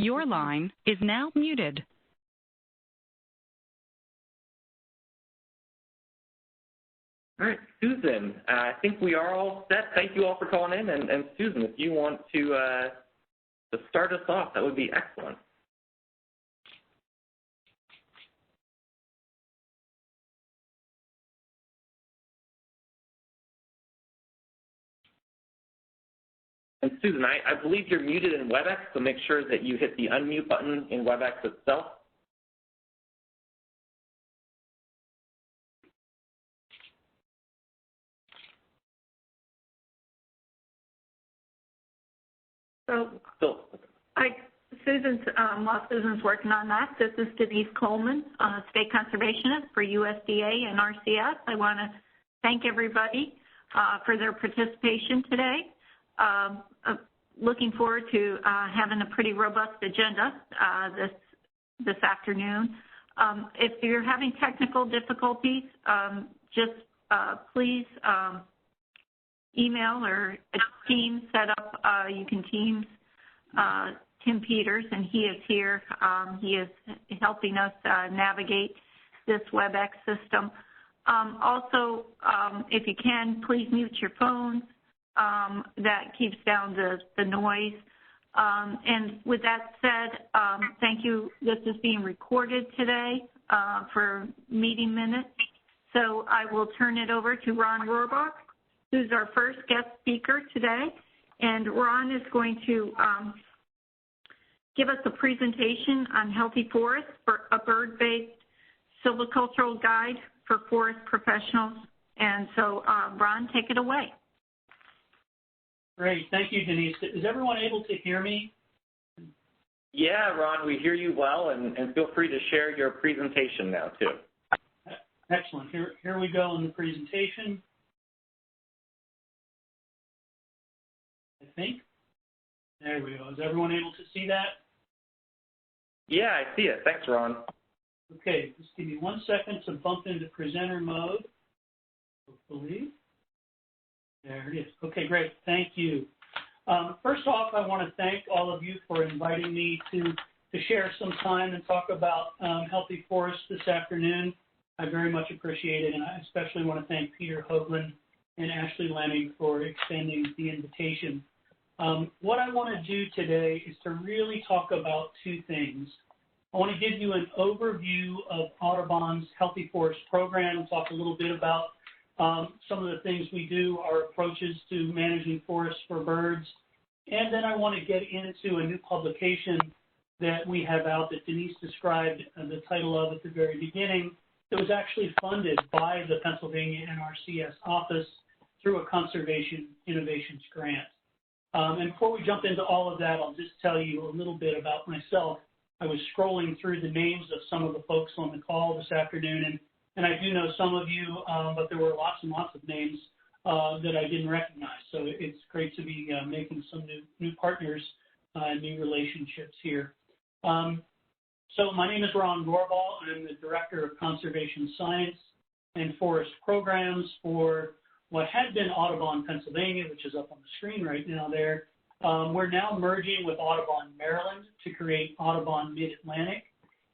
Your line is now muted. All right, Susan, I think we are all set. Thank you all for calling in. And Susan, if you want to start us off, that would be excellent. And Susan, I believe you're muted in WebEx, so make sure that you hit the unmute button in WebEx itself. While Susan's working on that, this is Denise Coleman, State Conservationist for USDA and Nrcs. I want to thank everybody for their participation today. Looking forward to having a pretty robust agenda this afternoon. If you're having technical difficulties, just please email or a team set up. You can Teams Tim Peters, and he is here. He is helping us navigate this WebEx system. Also, if you can, please mute your phones. That keeps down the noise. And with that said, thank you. This is being recorded today for meeting minutes. So I will turn it over to Ron Rohrbach, who's our first guest speaker today. And Ron is going to give us a presentation on Healthy Forests, for a bird-based silvicultural guide for forest professionals. And so, Ron, take it away. Great. Thank you, Denise. Is everyone able to hear me? Yeah, Ron, we hear you well, and feel free to share your presentation now, too. Excellent. Here we go in the presentation. I think. There we go. Is everyone able to see that? Yeah, I see it. Thanks, Ron. Okay, just give me 1 second to bump into presenter mode, hopefully. There it is. Okay, great. Thank you. First off, I want to thank all of you for inviting me to share some time and talk about healthy forests this afternoon. I very much appreciate it, and I especially want to thank Peter Hoagland and Ashley Lemming for extending the invitation. What I want to do today is to really talk about two things. I want to give you an overview of Audubon's Healthy Forest program, talk a little bit about some of the things we do, our approaches to managing forests for birds, and then I want to get into a new publication that we have out that Denise described the title of at the very beginning, that was actually funded by the Pennsylvania NRCS office through a Conservation Innovations grant. And before we jump into all of that, I'll just tell you a little bit about myself. I was scrolling through the names of some of the folks on the call this afternoon, and I do know some of you, but there were lots and lots of names that I didn't recognize. So it's great to be making some new partners and new relationships here. So my name is Ron Rohrbach. I'm the Director of Conservation Science and Forest Programs for what had been Audubon, Pennsylvania, which is up on the screen right now there. We're now merging with Audubon, Maryland to create Audubon Mid-Atlantic.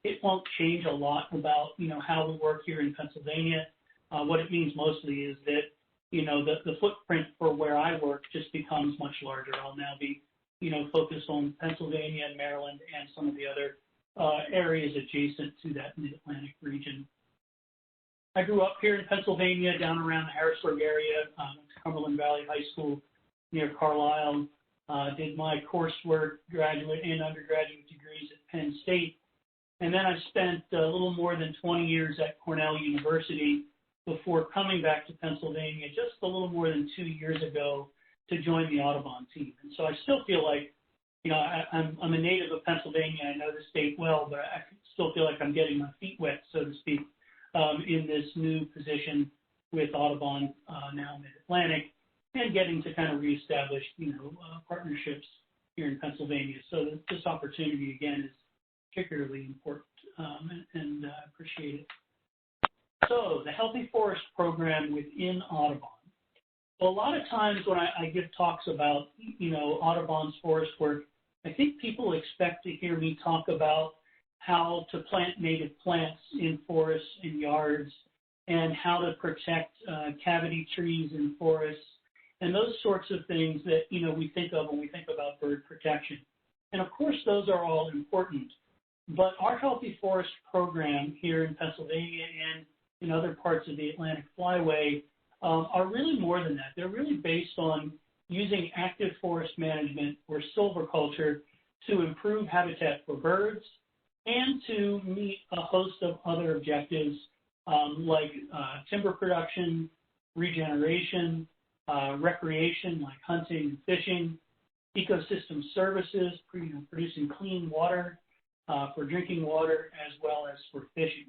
It won't change a lot about, how we work here in Pennsylvania. What it means mostly is that, the footprint for where I work just becomes much larger. I'll now be, focused on Pennsylvania and Maryland and some of the other areas adjacent to that Mid-Atlantic region. I grew up here in Pennsylvania, down around the Harrisburg area, Cumberland Valley High School near Carlisle. Did my coursework, graduate and undergraduate degrees at Penn State. And then I spent a little more than 20 years at Cornell University before coming back to Pennsylvania just a little more than 2 years ago to join the Audubon team. And so I still feel like, I'm a native of Pennsylvania. I know the state well, but I still feel like I'm getting my feet wet, so to speak, in this new position with Audubon, now Mid-Atlantic, and getting to kind of reestablish, partnerships here in Pennsylvania. So this opportunity, again, is particularly important, and I appreciate it. So the Healthy Forest program within Audubon. Well, a lot of times when I give talks about, Audubon's forest work, I think people expect to hear me talk about how to plant native plants in forests and yards, and how to protect cavity trees in forests, and those sorts of things that we think of when we think about bird protection. And of course, those are all important. But our Healthy Forest program here in Pennsylvania and in other parts of the Atlantic Flyway are really more than that. They're really based on using active forest management or silviculture to improve habitat for birds and to meet a host of other objectives like timber production, regeneration, recreation like hunting and fishing, ecosystem services, producing clean water for drinking water as well as for fishing.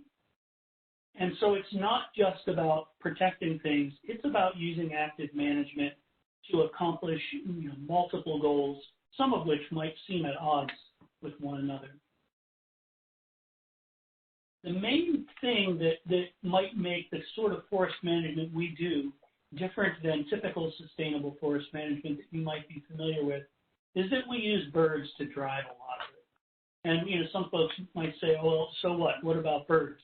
And so it's not just about protecting things, it's about using active management to accomplish multiple goals, some of which might seem at odds with one another. The main thing that might make the sort of forest management we do different than typical sustainable forest management that you might be familiar with is that we use birds to drive a lot of it. And some folks might say, well, so what? What about birds?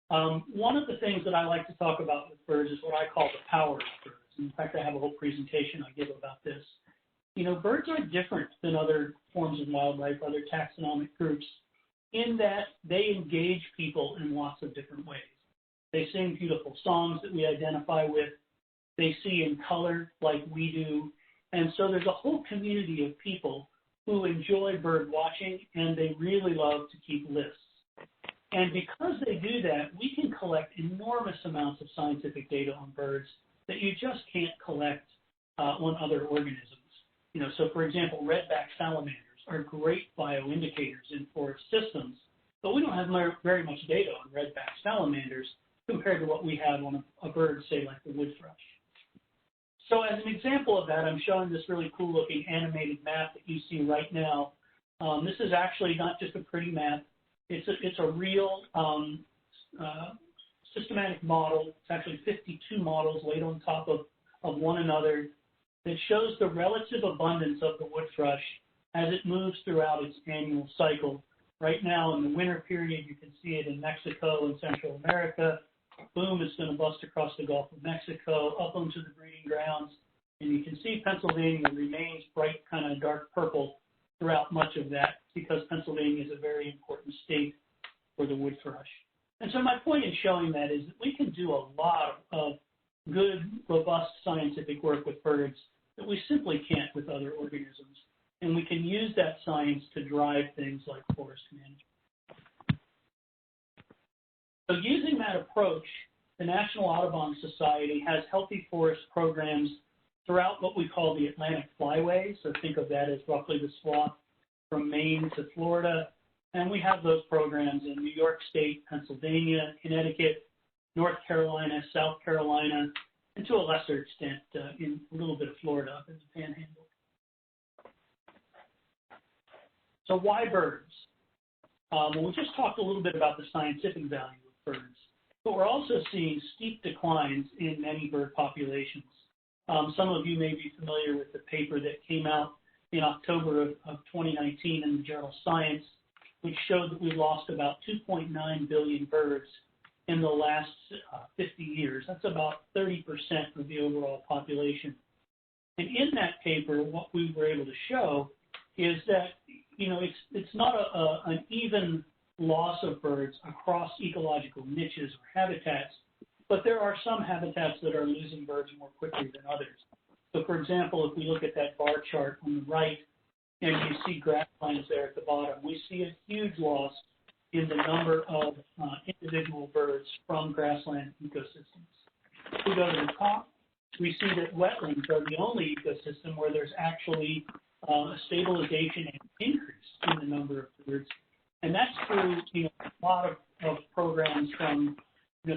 One of the things that I like to talk about with birds is what I call the power of birds. In fact, I have a whole presentation I give about this. Birds are different than other forms of wildlife, other taxonomic groups, in that they engage people in lots of different ways. They sing beautiful songs that we identify with. They see in color like we do. And so there's a whole community of people who enjoy bird watching, and they really love to keep lists. And because they do that, we can collect enormous amounts of scientific data on birds that you just can't collect on other organisms. So for example, redback salamanders are great bioindicators in forest systems, but we don't have very much data on redback salamanders compared to what we have on a bird, say, like the wood thrush. So as an example of that, I'm showing this really cool looking animated map that you see right now. This is actually not just a pretty map. It's a real systematic model. It's actually 52 models laid on top of one another that shows the relative abundance of the wood thrush as it moves throughout its annual cycle. Right now in the winter period, you can see it in Mexico and Central America. Boom, it's going to bust across the Gulf of Mexico, up onto the breeding grounds. And you can see Pennsylvania remains bright, kind of dark purple throughout much of that because Pennsylvania is a very important state for the wood thrush. And so my point in showing that is that we can do a lot of good, robust scientific work with birds that we simply can't with other organisms. And we can use that science to drive things like forest management. So using that approach, the National Audubon Society has healthy forest programs throughout what we call the Atlantic Flyway. So think of that as roughly the swath from Maine to Florida. And we have those programs in New York State, Pennsylvania, Connecticut, North Carolina, South Carolina, and to a lesser extent in a little bit of Florida up in the Panhandle. So why birds? Well, we just talked a little bit about the scientific value of birds, but we're also seeing steep declines in many bird populations. Some of you may be familiar with the paper that came out in October of 2019 in the journal Science, which showed that we lost about 2.9 billion birds in the last 50 years. That's about 30% of the overall population. And in that paper, what we were able to show is that it's not an even loss of birds across ecological niches or habitats, but there are some habitats that are losing birds more quickly than others. So for example, if we look at that bar chart on the right, and you see grasslands there at the bottom, we see a huge loss in the number of individual birds from grassland ecosystems. If we go to the top, we see that wetlands are the only ecosystem where there's actually a stabilization and increase in the number of birds. And that's through a lot of programs from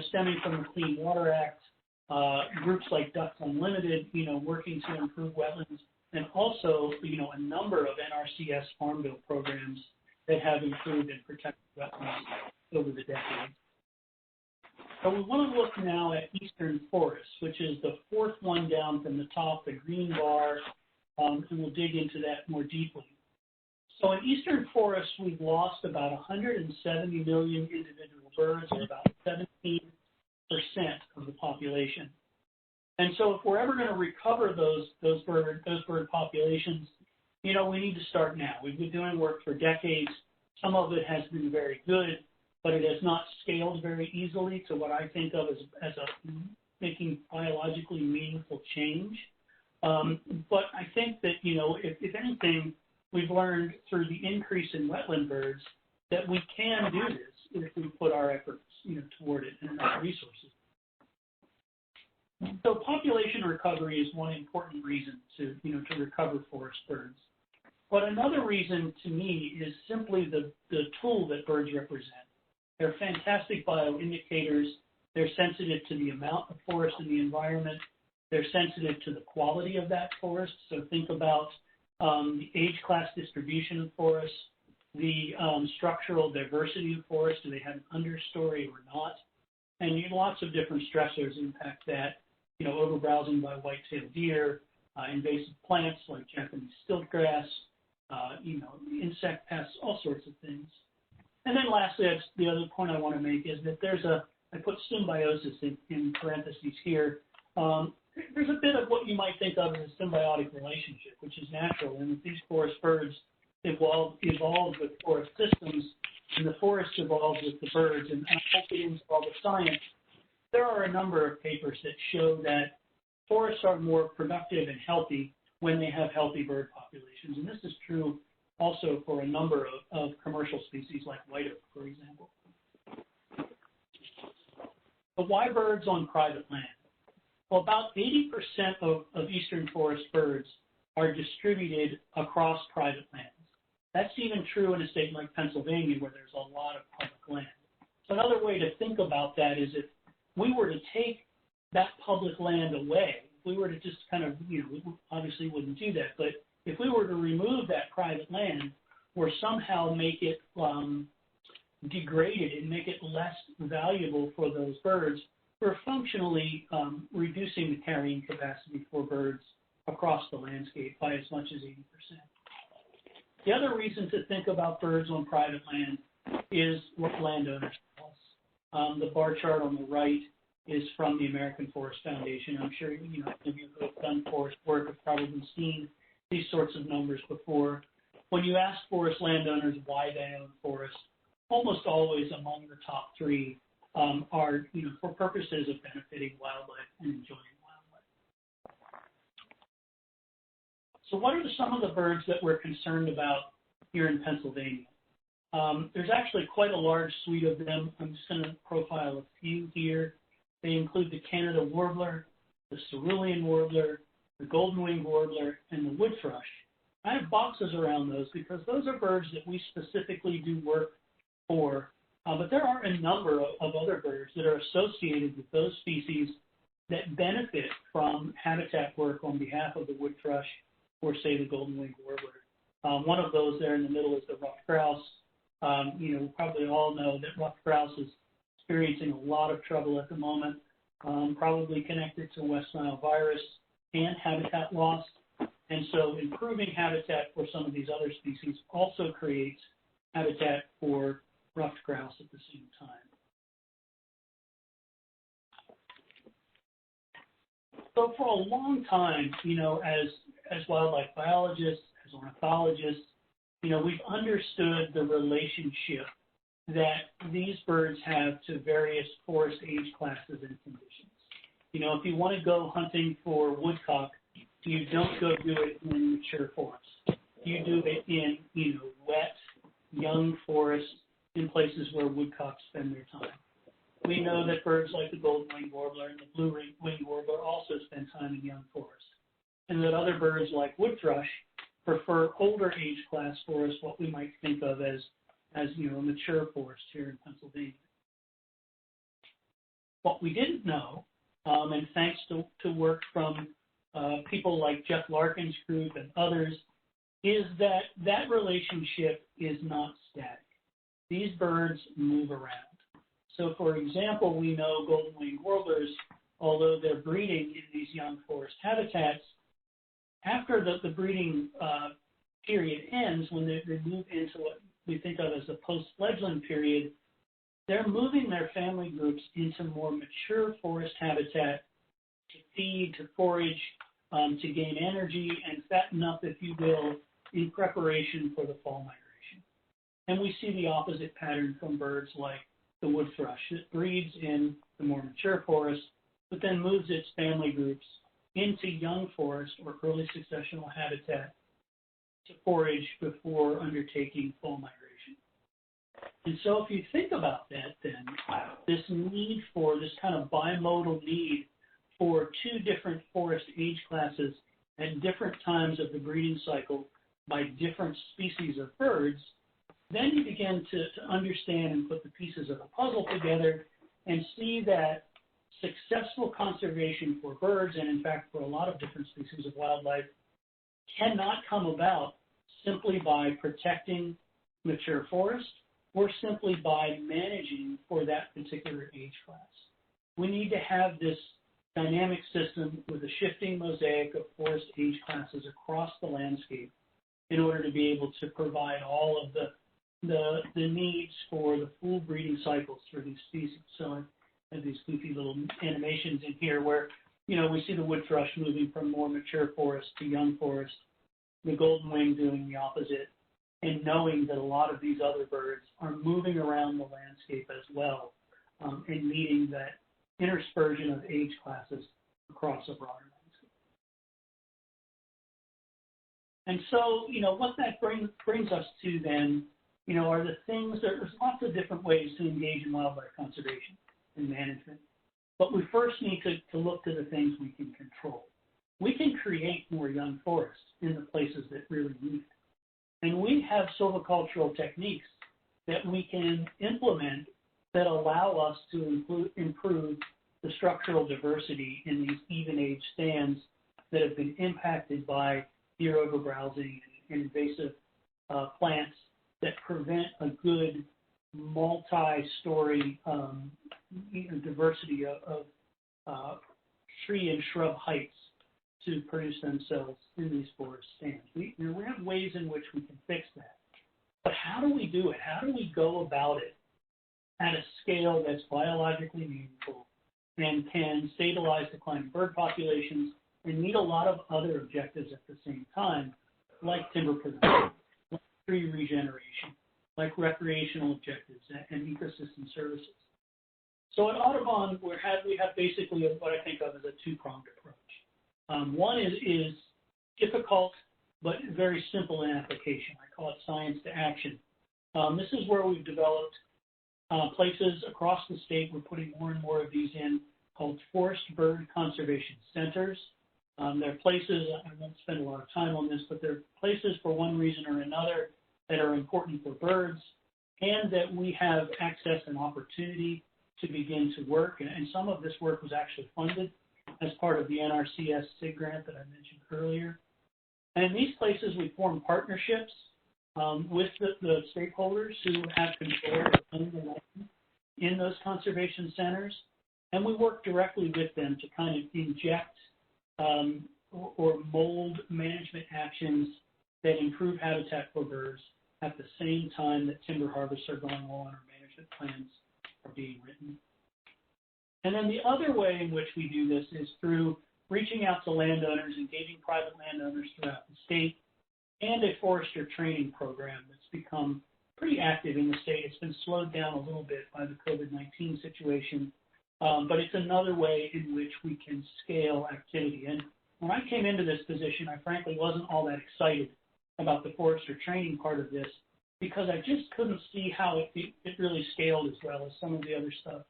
stemming from the Clean Water Act, groups like Ducks Unlimited, working to improve wetlands, and also, a number of Nrcs Farm Bill programs that have improved and protected wetlands over the decades. So we want to look now at eastern forests, which is the fourth one down from the top, the green bar, and we'll dig into that more deeply. So in eastern forests, we've lost about 170 million individual birds, or about 17% of the population. And so if we're ever going to recover those bird populations, you know, we need to start now. We've been doing work for decades. Some of it has been very good, but it has not scaled very easily to what I think of as making biologically meaningful change. But I think that, you know, if anything, we've learned through the increase in wetland birds that we can do this if we put our efforts, you know, toward it and our resources. So population recovery is one important reason to, you know, to recover forest birds. But another reason to me is simply the tool that birds represent. They're fantastic bioindicators. They're sensitive to the amount of forest in the environment. They're sensitive to the quality of that forest. So think about the age class distribution of forests, the structural diversity of forests. Do they have an understory or not? And lots of different stressors impact that. You know, overbrowsing by white-tailed deer, invasive plants like Japanese stiltgrass, you know, insect pests, all sorts of things. And then lastly, the other point I want to make is that I put symbiosis in parentheses here. There's a bit of what you might think of as a symbiotic relationship, which is natural, and that these forest birds evolved with forest systems, and the forest evolved with the birds. And I hope it into all the science. There are a number of papers that show that forests are more productive and healthy when they have healthy bird populations. And this is true also for a number of commercial species like white oak, for example. But why birds on private land? Well, about 80% of eastern forest birds are distributed across private lands. That's even true in a state like Pennsylvania, where there's a lot of public land. So another way to think about that is if we were to take that public land away, if we were to just kind of, you know, we obviously wouldn't do that, but if we were to remove that private land or somehow make it degraded and make it less valuable for those birds, we're functionally reducing the carrying capacity for birds across the landscape by as much as 80%. The other reason to think about birds on private land is what landowners tell us. The bar chart on the right is from the American Forest Foundation. I'm sure you know if you have done forest work have probably seen these sorts of numbers before. When you ask forest landowners why they own forests, almost always among the top three are, you know, for purposes of benefiting wildlife and enjoying wildlife. So what are some of the birds that we're concerned about here in Pennsylvania? There's actually quite a large suite of them. I'm just going to profile a few here. They include the Canada warbler, the cerulean warbler, the golden-winged warbler, and the wood thrush. I have boxes around those because those are birds that we specifically do work for. But there are a number of other birds that are associated with those species that benefit from habitat work on behalf of the wood thrush or, say, the golden-winged warbler. One of those there in the middle is the ruffed grouse. You know, we probably all know that ruffed grouse is experiencing a lot of trouble at the moment, probably connected to West Nile virus and habitat loss. And so improving habitat for some of these other species also creates habitat for ruffed grouse at the same time. So for a long time, you know, as wildlife biologists, as ornithologists, you know, we've understood the relationship that these birds have to various forest age classes and conditions. You know, if you want to go hunting for woodcock, you don't go do it in mature forest. You do it in, you know, wet, young forests in places where woodcocks spend their time. We know that birds like the golden-winged warbler and the blue-winged warbler also spend time in young forests, and that other birds like wood thrush prefer older age class forests, what we might think of as you know, a mature forest here in Pennsylvania. What we didn't know, and thanks to work from people like Jeff Larkin's group and others, is that relationship is not static. These birds move around. So, for example, we know golden-winged warblers, although they're breeding in these young forest habitats, after the breeding period ends, when they move into what we think of as the post-fledgling period, they're moving their family groups into more mature forest habitat to feed, to forage, to gain energy and fatten up, if you will, in preparation for the fall migration. And we see the opposite pattern from birds like the wood thrush. It breeds in the more mature forest, but then moves its family groups into young forest or early successional habitat to forage before undertaking fall migration. And so if you think about that, then this need for this kind of bimodal need for two different forest age classes at different times of the breeding cycle by different species of birds, then you begin to understand and put the pieces of the puzzle together and see that successful conservation for birds, and in fact for a lot of different species of wildlife, cannot come about simply by protecting mature forest or simply by managing for that particular age class. We need to have this dynamic system with a shifting mosaic of forest age classes across the landscape in order to be able to provide all of the needs for the full breeding cycles for these species. So I have these goofy little animations in here where, we see the wood thrush moving from more mature forest to young forest, the golden wing doing the opposite, and knowing that a lot of these other birds are moving around the landscape as well, and meeting that interspersion of age classes across a broader landscape. And so, what that brings us to then, are the things, there's lots of different ways to engage in wildlife conservation and management. But we first need to look to the things we can control. We can create more young forests in the places that really need it. And we have silvicultural techniques that we can implement that allow us to improve the structural diversity in these even-age stands that have been impacted by deer overbrowsing and invasive plants that prevent a good multi-story diversity of tree and shrub heights to produce themselves in these forest stands. We have ways in which we can fix that. But how do we do it? How do we go about it at a scale that's biologically meaningful and can stabilize declining bird populations and meet a lot of other objectives at the same time, like timber production, like tree regeneration, like recreational objectives and ecosystem services? So at Audubon, we have basically what I think of as a two-pronged approach. One is difficult but very simple in application. I call it science to action. This is where we've developed places across the state. We're putting more and more of these in, called forest bird conservation centers. They're places, I won't spend a lot of time on this, but they're places for one reason or another that are important for birds and that we have access and opportunity to begin to work. And some of this work was actually funded as part of the Nrcs SIG grant that I mentioned earlier. And in these places, we form partnerships with the stakeholders who have control of the land in those conservation centers. And we work directly with them to kind of inject or mold management actions that improve habitat for birds at the same time that timber harvests are going on or management plans are being written. And then the other way in which we do this is through reaching out to landowners, engaging private landowners throughout the state, and a forester training program that's become pretty active in the state. It's been slowed down a little bit by the COVID-19 situation, but it's another way in which we can scale activity. And when I came into this position, I frankly wasn't all that excited about the forester training part of this because I just couldn't see how it really scaled as well as some of the other stuff.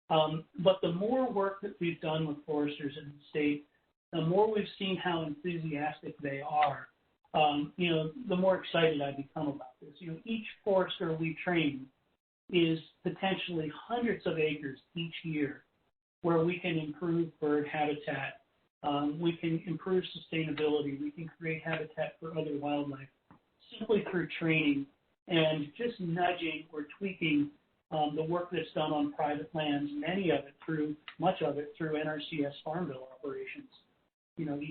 But the more work that we've done with foresters in the state, the more we've seen how enthusiastic they are, the more excited I become about this. Each forester we train is potentially hundreds of acres each year where we can improve bird habitat, we can improve sustainability, we can create habitat for other wildlife simply through training and just nudging or tweaking the work that's done on private lands, much of it through NRCS farm bill operations, each and every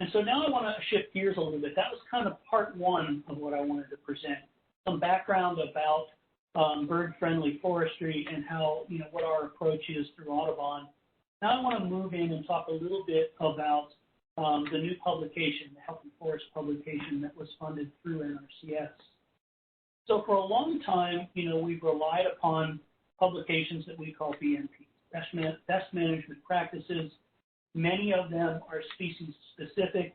year. And so now I want to shift gears a little bit. That was kind of part one of what I wanted to present. Some background about bird-friendly forestry and how, what our approach is through Audubon. Now I want to move in and talk a little bit about the new publication, the Healthy Forest publication that was funded through Nrcs. So for a long time, we've relied upon publications that we call BMP, Best Management Practices. Many of them are species specific.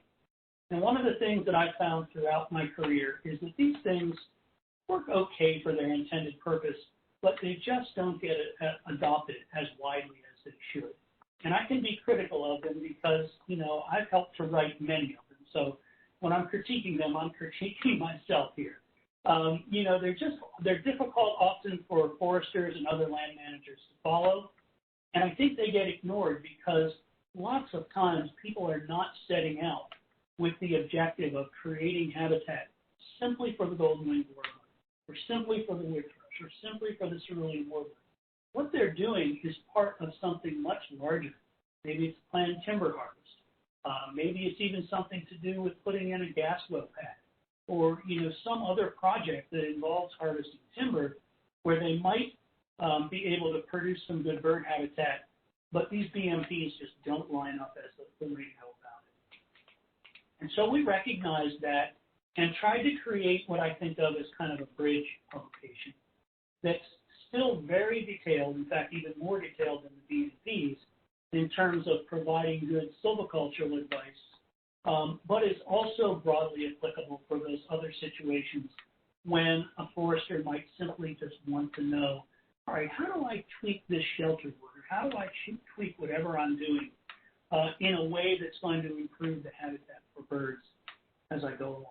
And one of the things that I've found throughout my career is that these things work okay for their intended purpose, but they just don't get adopted as widely as they should. And I can be critical of them because, I've helped to write many of them. So when I'm critiquing them, I'm critiquing myself here. They're difficult often for foresters and other land managers to follow. And I think they get ignored because lots of times people are not setting out with the objective of creating habitat simply for the golden-winged warbler, or simply for the wood thrush, or simply for the cerulean warbler. What they're doing is part of something much larger. Maybe it's planned timber harvest. Maybe it's even something to do with putting in a gas well pad, or some other project that involves harvesting timber where they might be able to produce some good bird habitat, but these BMPs just don't line up as the way to go about it. And so we recognized that and tried to create what I think of as kind of a bridge publication that's still very detailed, in fact, even more detailed than the BMPs in terms of providing good silvicultural advice, but is also broadly applicable for those other situations when a forester might simply just want to know, all right, how do I tweak this shelter wood? How do I tweak whatever I'm doing in a way that's going to improve the habitat for birds as I go along?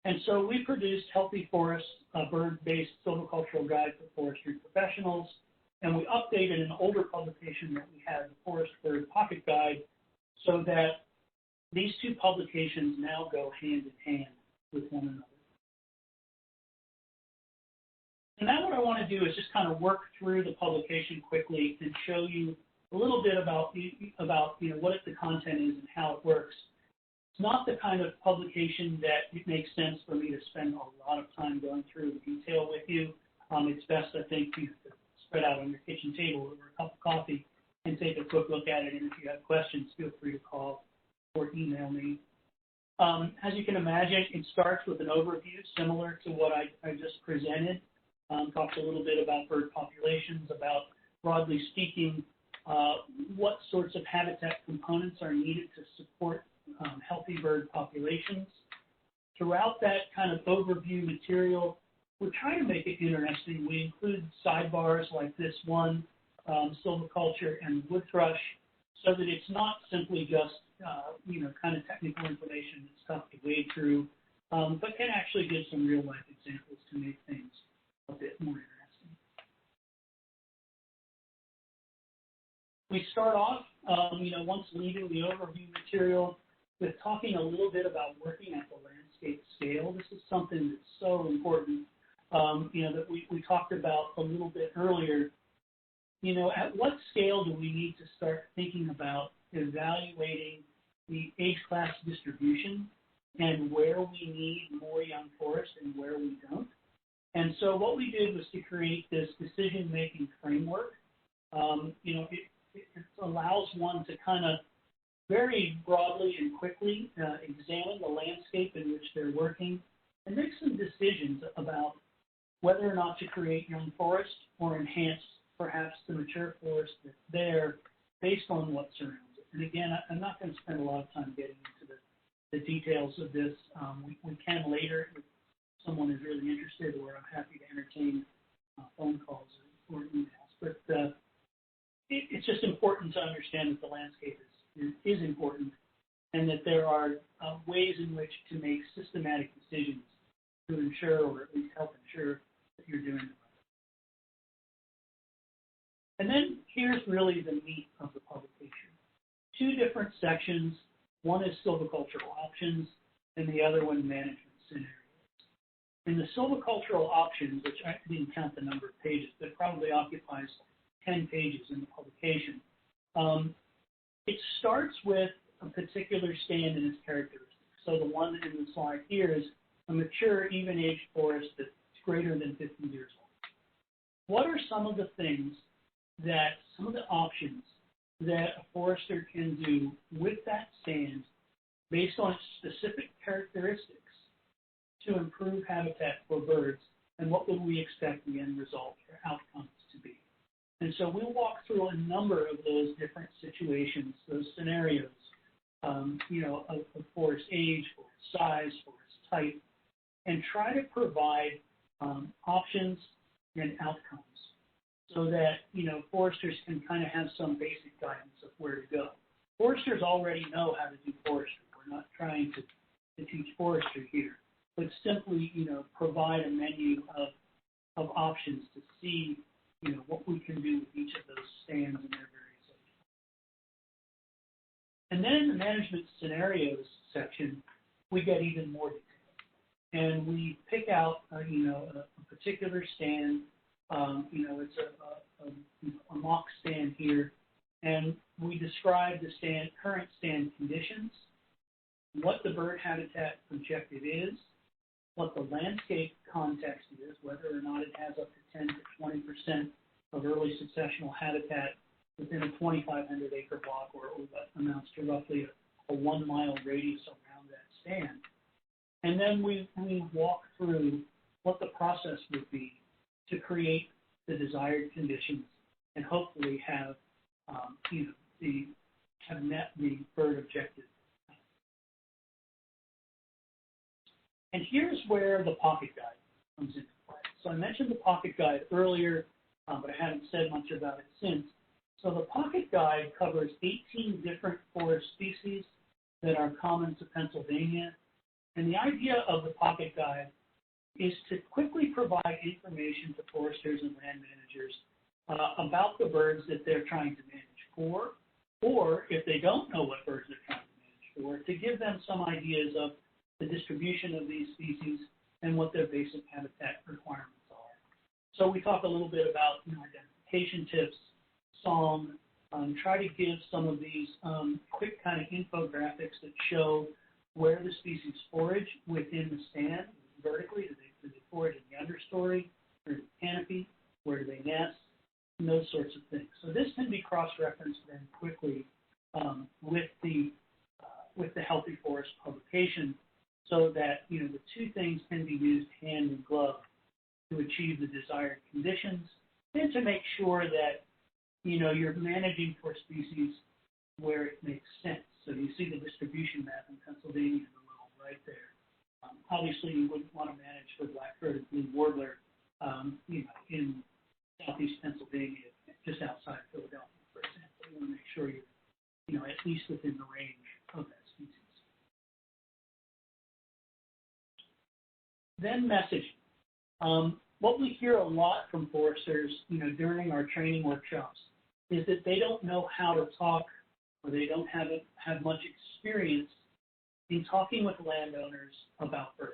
And so we produced Healthy Forests, a bird-based silvicultural guide for forestry professionals, and we updated an older publication that we had, the Forest Bird Pocket Guide, so that these two publications now go hand in hand with one another. And now what I want to do is just kind of work through the publication quickly and show you a little bit about what the content is and how it works. It's not the kind of publication that it makes sense for me to spend a lot of time going through the detail with you. It's best, I think, you to spread out on your kitchen table over a cup of coffee and take a quick look at it. And if you have questions, feel free to call or email me. As you can imagine, it starts with an overview similar to what I just presented. Talks a little bit about bird populations, about, broadly speaking, what sorts of habitat components are needed to support healthy bird populations. Throughout that kind of overview material, we're trying to make it interesting. We include sidebars like this one, silviculture and wood thrush, so that it's not simply just, kind of technical information that's tough to wade through, but can actually give some real-life examples to make things a bit more interesting. We start off, once leaving the overview material, with talking a little bit about working at the landscape scale. This is something that's so important, that we talked about a little bit earlier. At what scale do we need to start thinking about evaluating the age class distribution and where we need more young forest and where we don't? And so what we did was to create this decision-making framework. It allows one to kind of very broadly and quickly examine the landscape in which they're working and make some decisions about whether or not to create young forest or enhance perhaps the mature forest that's there based on what surrounds it. And again, I'm not going to spend a lot of time getting into the details of this. We can later if someone is really interested, or I'm happy to entertain phone calls or emails. But it's just important to understand that the landscape is important and that there are ways in which to make systematic decisions to ensure, or at least help ensure, that you're doing it right. And then here's really the meat of the publication. Two different sections. One is silvicultural options, and the other one management scenarios. In the silvicultural options, which I didn't count the number of pages, but it probably occupies 10 pages in the publication, it starts with a particular stand and its characteristics. So the one in the slide here is a mature, even-aged forest that's greater than 50 years old. What are some of the things some of the options that a forester can do with that stand based on its specific characteristics to improve habitat for birds, and what would we expect the end result or outcomes to be? And so we'll walk through a number of those different situations, those scenarios, of forest age, forest size, forest type, and try to provide options and outcomes so that, foresters can kind of have some basic guidance of where to go. Foresters already know how to do forestry. We're not trying to teach forestry here, but simply, provide a menu of options to see, what we can do with each of those stands and their various ages. And then in the management scenarios section, we get even more detail. And we pick out, a particular stand. It's a mock stand here, and we describe the current stand conditions, what the bird habitat objective is, what the landscape context is, whether or not it has up to 10 to 20% of early successional habitat within a 2,500 acre block, or what amounts to roughly a 1 mile radius around that stand. And then we walk through what the process would be to create the desired conditions and hopefully have, have met the bird objective. And here's where the pocket guide comes into play. So I mentioned the pocket guide earlier, but I haven't said much about it since. So the pocket guide covers 18 different forest species that are common to Pennsylvania. And the idea of the pocket guide is to quickly provide information to foresters and land managers about the birds that they're trying to manage for, or if they don't know what birds they're trying to manage for, to give them some ideas of the distribution of these species and what their basic habitat requirements are. So we talk a little bit about identification tips, song, try to give some of these quick kind of infographics that show where the species forage within the stand, vertically. Do they forage in the understory or in the canopy? Where do they nest? And those sorts of things. So this can be cross-referenced then quickly with the Healthy Forest publication, so that the two things can be used hand in glove to achieve the desired conditions and to make sure that you're managing for species where it makes sense. So you see the distribution map in Pennsylvania in the middle right there. Obviously, you wouldn't want to manage for black-throated blue warbler, in southeast Pennsylvania, just outside of Philadelphia, for example. You want to make sure you're, at least within the range of that species. Then messaging. What we hear a lot from foresters, during our training workshops, is that they don't know how to talk, or they don't have much experience in talking with landowners about birds.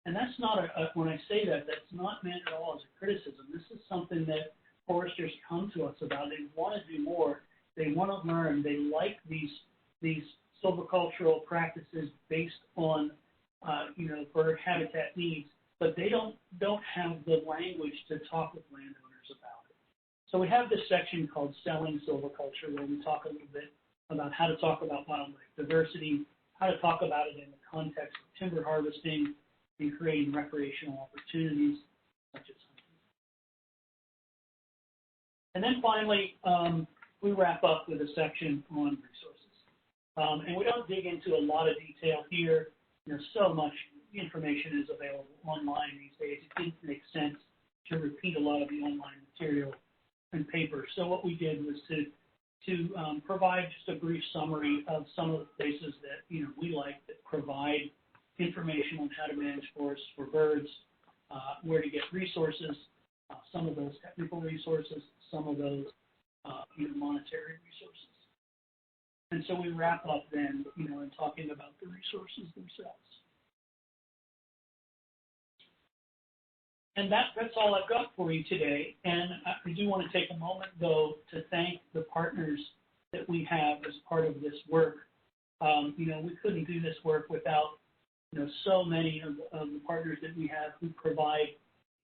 And that's not when I say that, that's not meant at all as a criticism. This is something that foresters come to us about. They want to do more. They want to learn. They like these silvicultural practices based on bird habitat needs, but they don't have the language to talk with landowners about it. So we have this section called Selling Silviculture, where we talk a little bit about how to talk about wildlife diversity, how to talk about it in the context of timber harvesting and creating recreational opportunities such as hunting. And then finally, we wrap up with a section on resources. And we don't dig into a lot of detail here. So much information is available online these days. It didn't make sense to repeat a lot of the online material and paper. So what we did was to provide just a brief summary of some of the places that we like that provide information on how to manage forests for birds, where to get resources, some of those technical resources, some of those monetary resources. And so we wrap up then, in talking about the resources themselves. And that's all I've got for you today. And I do want to take a moment, though, to thank the partners that we have as part of this work. You know, we couldn't do this work without, you know, so many of the partners that we have who provide,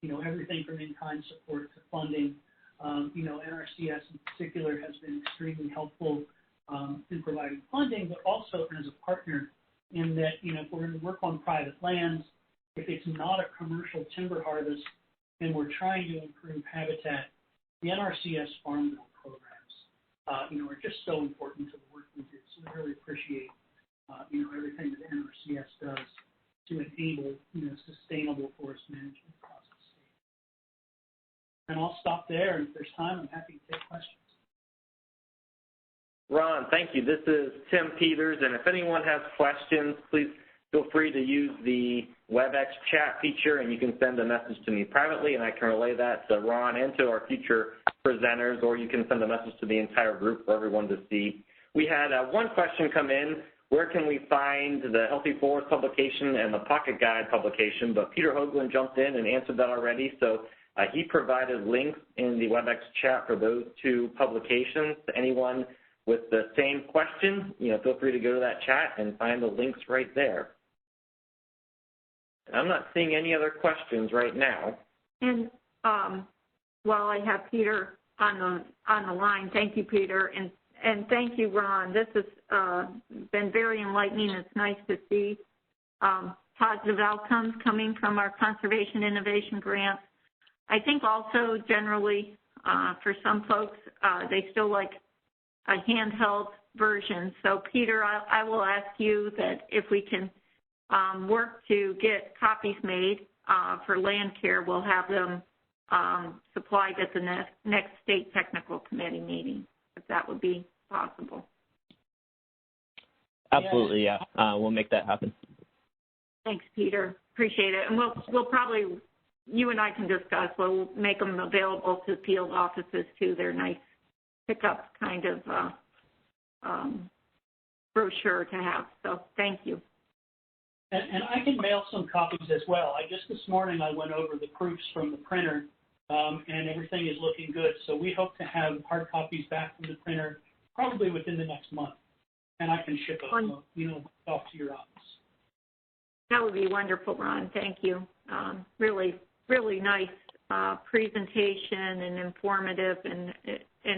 you know, everything from in-kind support to funding. You know, NRCS in particular has been extremely helpful in providing funding, but also as a partner in that, you know, if we're going to work on private lands, if it's not a commercial timber harvest and we're trying to improve habitat, the NRCS farm bill programs, you know, are just so important to the work we do. So we really appreciate, you know, everything that NRCS does to enable, you know, sustainable forest management across the state. And I'll stop there, and if there's time, I'm happy to take questions. Ron, thank you. This is Tim Peters, and if anyone has questions, please feel free to use the WebEx chat feature, and you can send a message to me privately, and I can relay that to Ron and to our future presenters, or you can send a message to the entire group for everyone to see. We had one question come in. Where can we find the Healthy Forest publication and the Pocket Guide publication? But Peter Hoagland jumped in and answered that already, so he provided links in the WebEx chat for those two publications. To anyone with the same question, you know, feel free to go to that chat and find the links right there. I'm not seeing any other questions right now. And while I have Peter on the line, thank you, Peter, and thank you, Ron. This has been very enlightening. It's nice to see positive outcomes coming from our conservation innovation grants. I think also generally for some folks, they still like a handheld version. So Peter, I will ask you that if we can work to get copies made for land care, we'll have them supplied at the next state technical committee meeting, if that would be possible. Absolutely, yeah. We'll make that happen. Thanks, Peter. Appreciate it. And we'll probably, you and I can discuss, we'll make them available to field offices too. They're nice pickup kind of brochure to have. So thank you. And I can mail some copies as well. Just this morning I went over the proofs from the printer, and everything is looking good. So we hope to have hard copies back from the printer probably within the next month, and I can ship them, you know, off to your office. That would be wonderful, Ron. Thank you. Really, really nice presentation and informative, and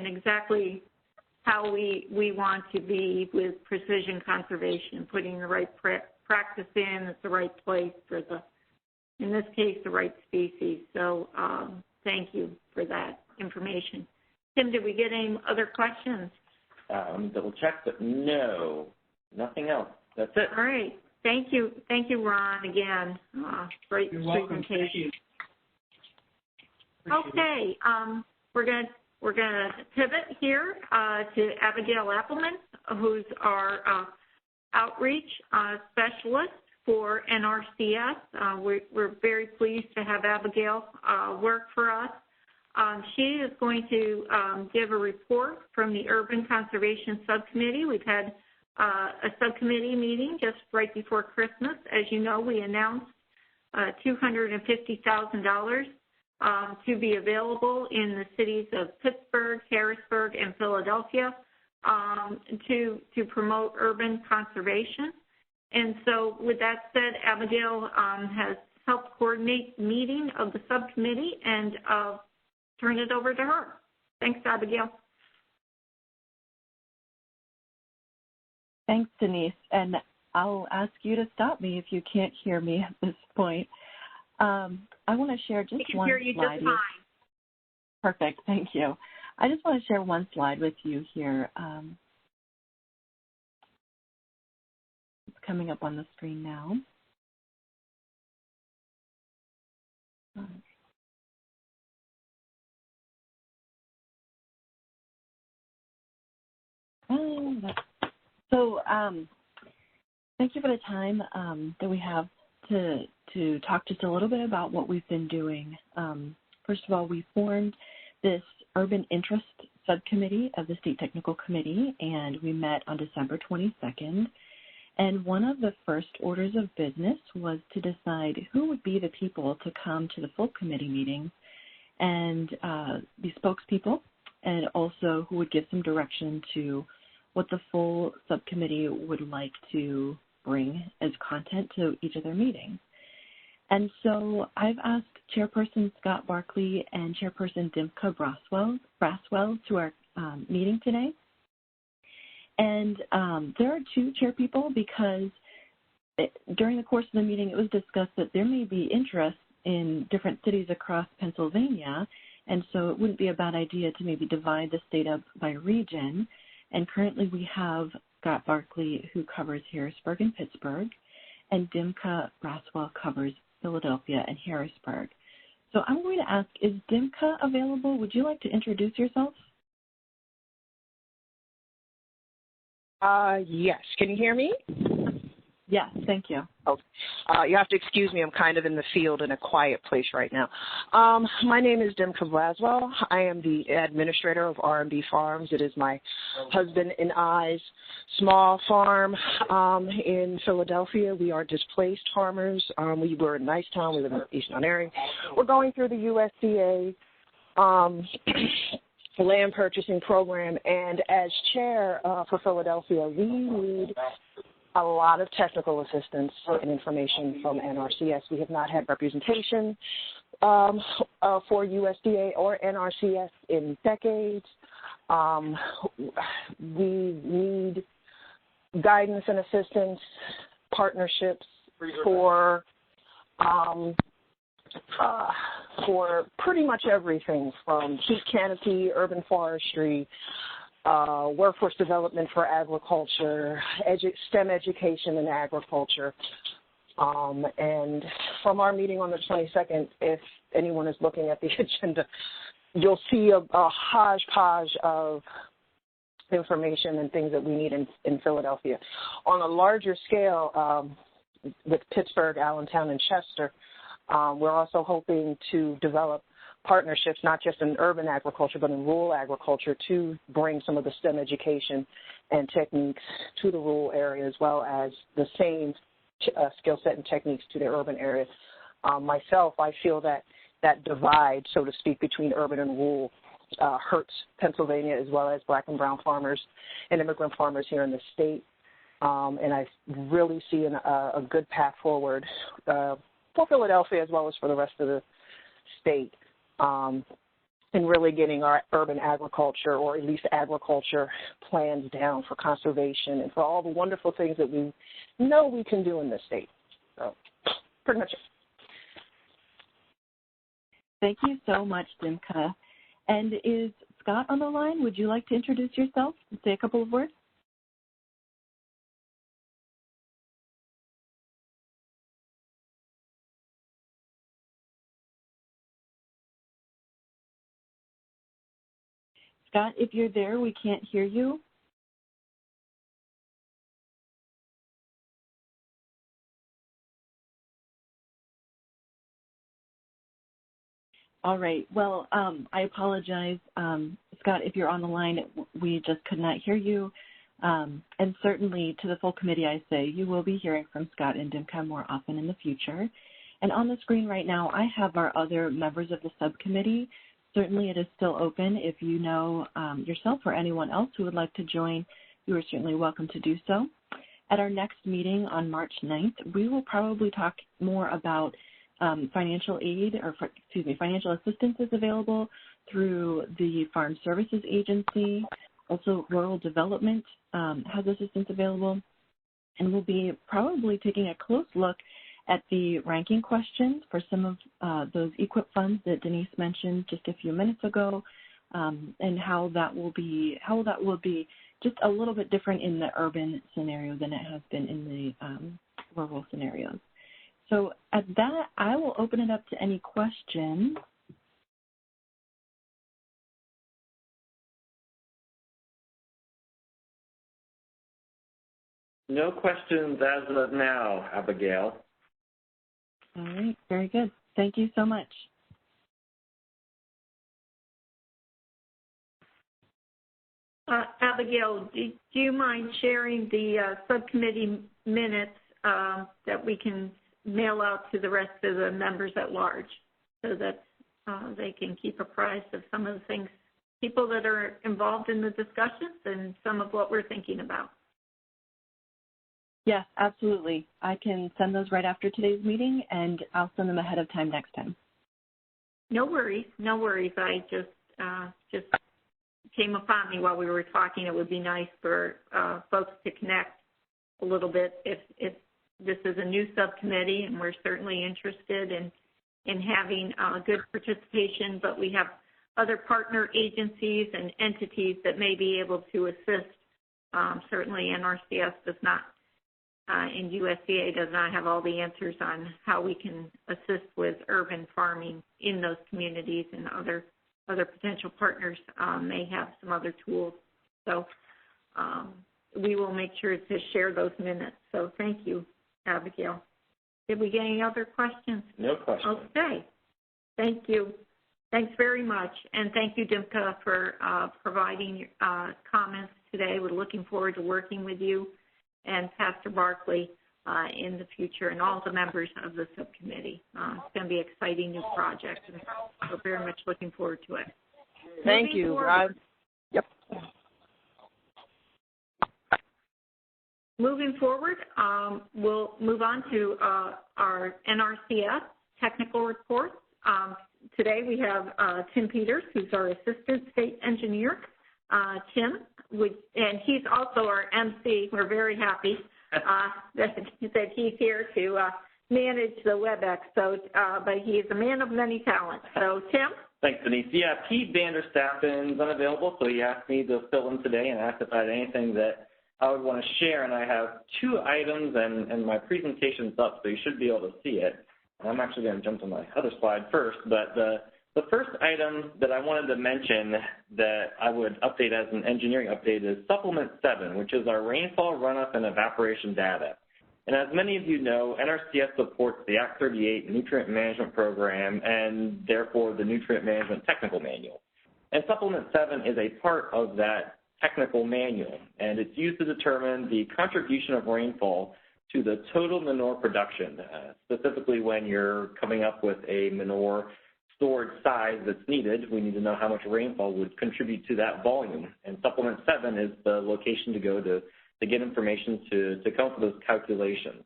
exactly how we want to be with precision conservation, putting the right practice in at the right place for the, in this case, the right species. So thank you for that information. Tim, did we get any other questions? Let me double check, but no, nothing else. That's it. All right. Thank you, Ron, again. Great You're welcome. presentation. Thank you. Okay, we're gonna pivot here to Abigail Appleman, who's our outreach specialist for NRCS. We're very pleased to have Abigail work for us. She is going to give a report from the Urban Conservation Subcommittee. We've had a subcommittee meeting just right before Christmas. As you know, we announced $250,000 to be available in the cities of Pittsburgh, Harrisburg, and Philadelphia to promote urban conservation. And so with that said, Abigail has helped coordinate the meeting of the subcommittee, and turn it over to her. Thanks, Abigail. Thanks, Denise. And I'll ask you to stop me if you can't hear me at this point. I want to share just one slide. We can hear you just fine. Perfect. Thank you. I just want to share one slide with you here. It's coming up on the screen now. So thank you for the time that we have to talk just a little bit about what we've been doing. First of all, we formed this Urban Interest Subcommittee of the State Technical Committee, and we met on December 22nd. And one of the first orders of business was to decide who would be the people to come to the full committee meetings and the spokespeople, and also who would give some direction to what the full subcommittee would like to bring as content to each of their meetings. And so I've asked Chairperson Scott Barkley and Chairperson Dimka Braswell to our meeting today. And there are two chair people because during the course of the meeting, it was discussed that there may be interest in different cities across Pennsylvania, and so it wouldn't be a bad idea to maybe divide the state up by region. And currently we have Scott Barkley, who covers Harrisburg and Pittsburgh, and Dimka Braswell covers Philadelphia and Harrisburg. So I'm going to ask, is Dimka available? Would you like to introduce yourself? Yes. Can you hear me? Yes, thank you. Okay. You have to excuse me. I'm kind of in the field in a quiet place right now. My name is Dimka Braswell. I am the administrator of R&B Farms. It is my husband and I's small farm in Philadelphia. We are displaced farmers. We were in Nicetown. We live in the East area. We're going through the USDA land purchasing program, and as chair for Philadelphia, we need a lot of technical assistance and information from Nrcs. We have not had representation for USDA or Nrcs in decades. We need guidance and assistance, partnerships for pretty much everything from heat canopy, urban forestry, workforce development for agriculture, STEM education in agriculture. And from our meeting on the 22nd, if anyone is looking at the agenda, you'll see a hodgepodge of information and things that we need in Philadelphia. On a larger scale, with Pittsburgh, Allentown, and Chester, we're also hoping to develop partnerships, not just in urban agriculture, but in rural agriculture, to bring some of the STEM education and techniques to the rural area, as well as the same skill set and techniques to the urban area. Myself, I feel that that divide, so to speak, between urban and rural hurts Pennsylvania, as well as black and brown farmers and immigrant farmers here in the state. And I really see a good path forward for Philadelphia, as well as for the rest of the state, in really getting our urban agriculture, or at least agriculture, plans down for conservation and for all the wonderful things that we know we can do in this state. So pretty much it. Thank you so much, Dimka. And is Scott on the line? Would you like to introduce yourself and say a couple of words? Scott, if you're there, we can't hear you. All right. Well, I apologize. Scott, if you're on the line, we just could not hear you. And certainly to the full committee, I say you will be hearing from Scott and Dimka more often in the future. And on the screen right now, I have our other members of the subcommittee. Certainly it is still open. If you know yourself or anyone else who would like to join, you are certainly welcome to do so. At our next meeting on March 9th, we will probably talk more about financial aid, or financial assistance is available through the Farm Services Agency. Also, Rural Development has assistance available. And we'll be probably taking a close look at the ranking questions for some of those EQIP funds that Denise mentioned just a few minutes ago, and how that will be just a little bit different in the urban scenario than it has been in the rural scenarios. So at that, I will open it up to any questions. No questions as of now, Abigail. All right, very good. Thank you so much. Abigail, do you mind sharing the subcommittee minutes that we can mail out to the rest of the members at large, so that they can keep apprised of some of the things people that are involved in the discussions and some of what we're thinking about. Yes, absolutely. I can send those right after today's meeting, and I'll send them ahead of time next time. No worries, no worries. I just came upon me while we were talking. It would be nice for folks to connect a little bit if this is a new subcommittee, and we're certainly interested in having good participation, but we have other partner agencies and entities that may be able to assist. Certainly NRCS does not, and USDA does not have all the answers on how we can assist with urban farming in those communities, and other potential partners may have some other tools. So we will make sure to share those minutes. So thank you, Abigail. Did we get any other questions? No questions. Okay. Thank you. Thanks very much. And thank you, Dimka, for providing comments today. We're looking forward to working with you and Pastor Barkley in the future, and all the members of the subcommittee. It's going to be an exciting new project, and we're very much looking forward to it. Thank you. Yep. Moving forward, we'll move on to our NRCS technical reports. Today we have Tim Peters, who's our Assistant State Engineer. Tim, and he's also our MC. We're very happy that he's here to manage the WebEx. So, but he's a man of many talents. So, Tim? Thanks, Denise. Yeah, Pete Vanderstappen's unavailable, so he asked me to fill in today and asked if I had anything that I would want to share. And I have 2 items, and my presentation's up, so you should be able to see it. I'm actually going to jump to my other slide first, but the first item that I wanted to mention that I would update as an engineering update is Supplement 7, which is our rainfall, runoff, and evaporation data. And as many of you know, NRCS supports the Act 38 Nutrient Management Program and therefore the Nutrient Management Technical Manual. And Supplement 7 is a part of that technical manual, and it's used to determine the contribution of rainfall to the total manure production, specifically when you're coming up with a manure storage size that's needed. We need to know how much rainfall would contribute to that volume. And Supplement 7 is the location to go to get information to come up with those calculations.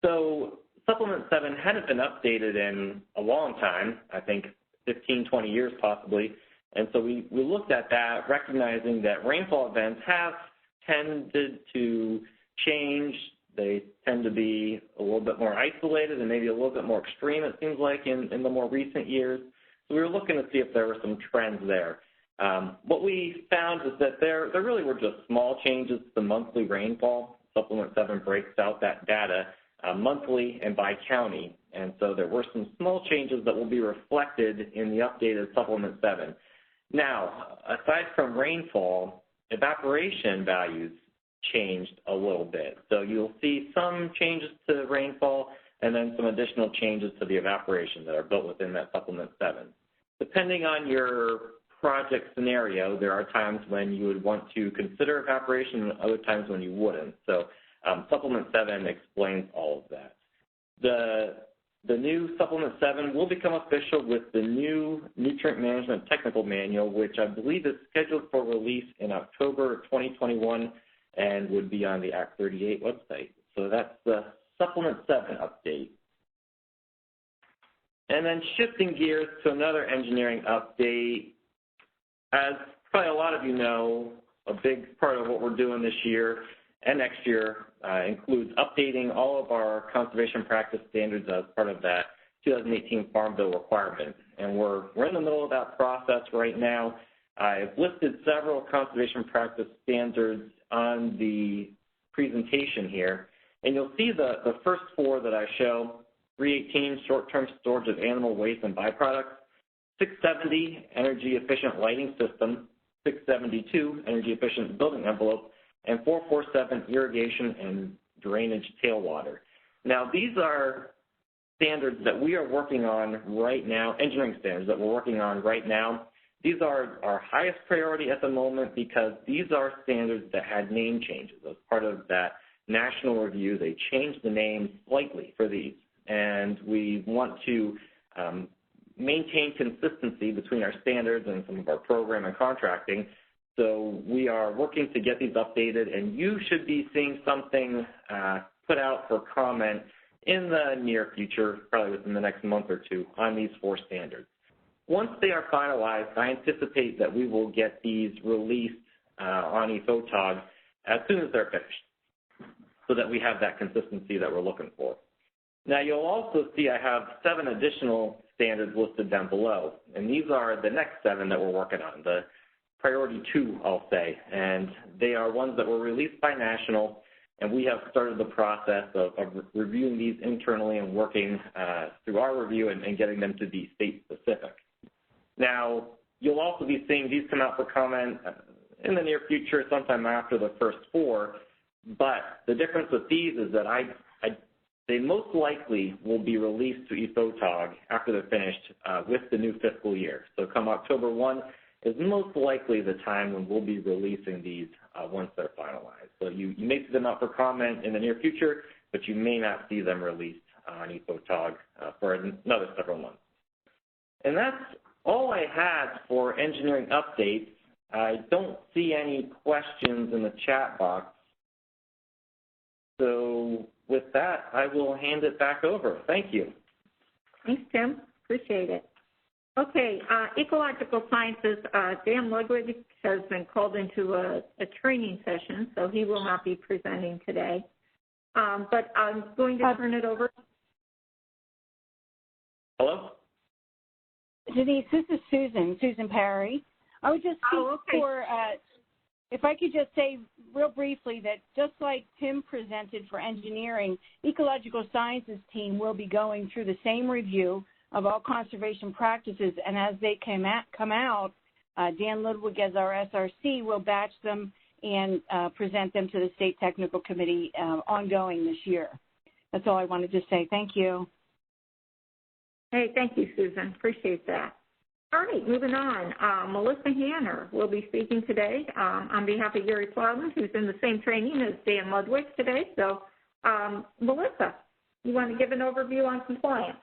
So Supplement 7 hadn't been updated in a long time, I think 15, 20 years possibly. And so we looked at that, recognizing that rainfall events have tended to change. They tend to be a little bit more isolated and maybe a little bit more extreme, it seems like, in the more recent years. So we were looking to see if there were some trends there. What we found is that there really were just small changes to the monthly rainfall. Supplement 7 breaks out that data monthly and by county. And so there were some small changes that will be reflected in the updated Supplement 7. Now, aside from rainfall, evaporation values changed a little bit. So you'll see some changes to rainfall and then some additional changes to the evaporation that are built within that Supplement 7. Depending on your project scenario, there are times when you would want to consider evaporation and other times when you wouldn't. So Supplement 7 explains all of that. The new Supplement 7 will become official with the new Nutrient Management Technical Manual, which I believe is scheduled for release in October 2021 and would be on the Act 38 website. So that's the Supplement 7 update. And then shifting gears to another engineering update. As probably a lot of you know, a big part of what we're doing this year and next year includes updating all of our conservation practice standards as part of that 2018 Farm Bill requirement. And we're in the middle of that process right now. I've listed several conservation practice standards on the presentation here. And you'll see the first 4 that I show: 318, short-term storage of animal waste and byproducts; 670, energy-efficient lighting system; 672, energy-efficient building envelope; and 447, irrigation and drainage tailwater. Now, these are standards that we are working on right now, engineering standards that we're working on right now. These are our highest priority at the moment because these are standards that had name changes. As part of that national review, they changed the name slightly for these. And we want to maintain consistency between our standards and some of our program and contracting. So we are working to get these updated, and you should be seeing something put out for comment in the near future, probably within the next month or two, on these 4 standards. Once they are finalized, I anticipate that we will get these released on ePhotog as soon as they're finished, so that we have that consistency that we're looking for. Now, you'll also see I have 7 additional standards listed down below, and these are the next 7 that we're working on, the priority 2, I'll say, and they are ones that were released by National, and we have started the process of reviewing these internally and working through our review and getting them to be state-specific. Now, you'll also be seeing these come out for comment in the near future, sometime after the first 4, but the difference with these is that they most likely will be released to ePhotog after they're finished with the new fiscal year. So come October 1 is most likely the time when we'll be releasing these once they're finalized. So you may see them out for comment in the near future, but you may not see them released on ePhotog for another several months. And that's all I had for engineering updates. I don't see any questions in the chat box. So with that, I will hand it back over. Thank you. Thanks, Tim. Appreciate it. Okay, Ecological Sciences, Dan Ludwig has been called into a training session, so he will not be presenting today. But I'm going to turn it over. Hello? Denise, this is Susan Parry. I would just speak for, if I could just say real briefly that just like Tim presented for engineering, Ecological Sciences team will be going through the same review of all conservation practices, and as they come out, Dan Ludwig as our SRC will batch them and present them to the State Technical Committee ongoing this year. That's all I wanted to say. Thank you. Hey, thank you, Susan. Appreciate that. All right, moving on. Melissa Hanner will be speaking today on behalf of Gary Plowman, who's in the same training as Dan Ludwig today. So, Melissa, you want to give an overview on compliance?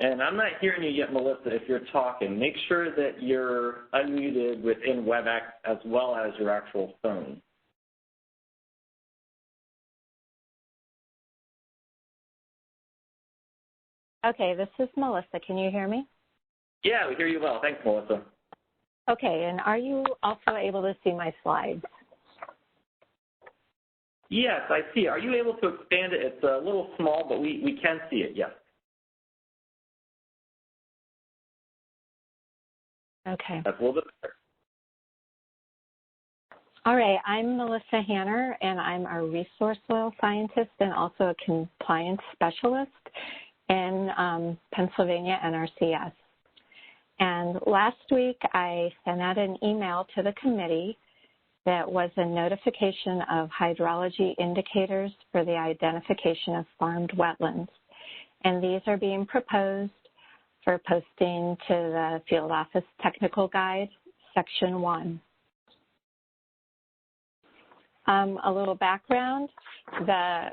And I'm not hearing you yet, Melissa, if you're talking. Make sure that you're unmuted within WebEx as well as your actual phone. Okay, this is Melissa. Can you hear me? Yeah, we hear you well. Thanks, Melissa. Okay, and are you also able to see my slides? Yes, I see. Are you able to expand it? It's a little small, but we can see it, yes. Okay. That's a little bit better. All right, I'm Melissa Hanner, and I'm a resource soil scientist and also a compliance specialist in Pennsylvania NRCS. And last week, I sent out an email to the committee that was a notification of hydrology indicators for the identification of farmed wetlands. And these are being proposed for posting to the Field Office Technical Guide, Section 1. A little background, the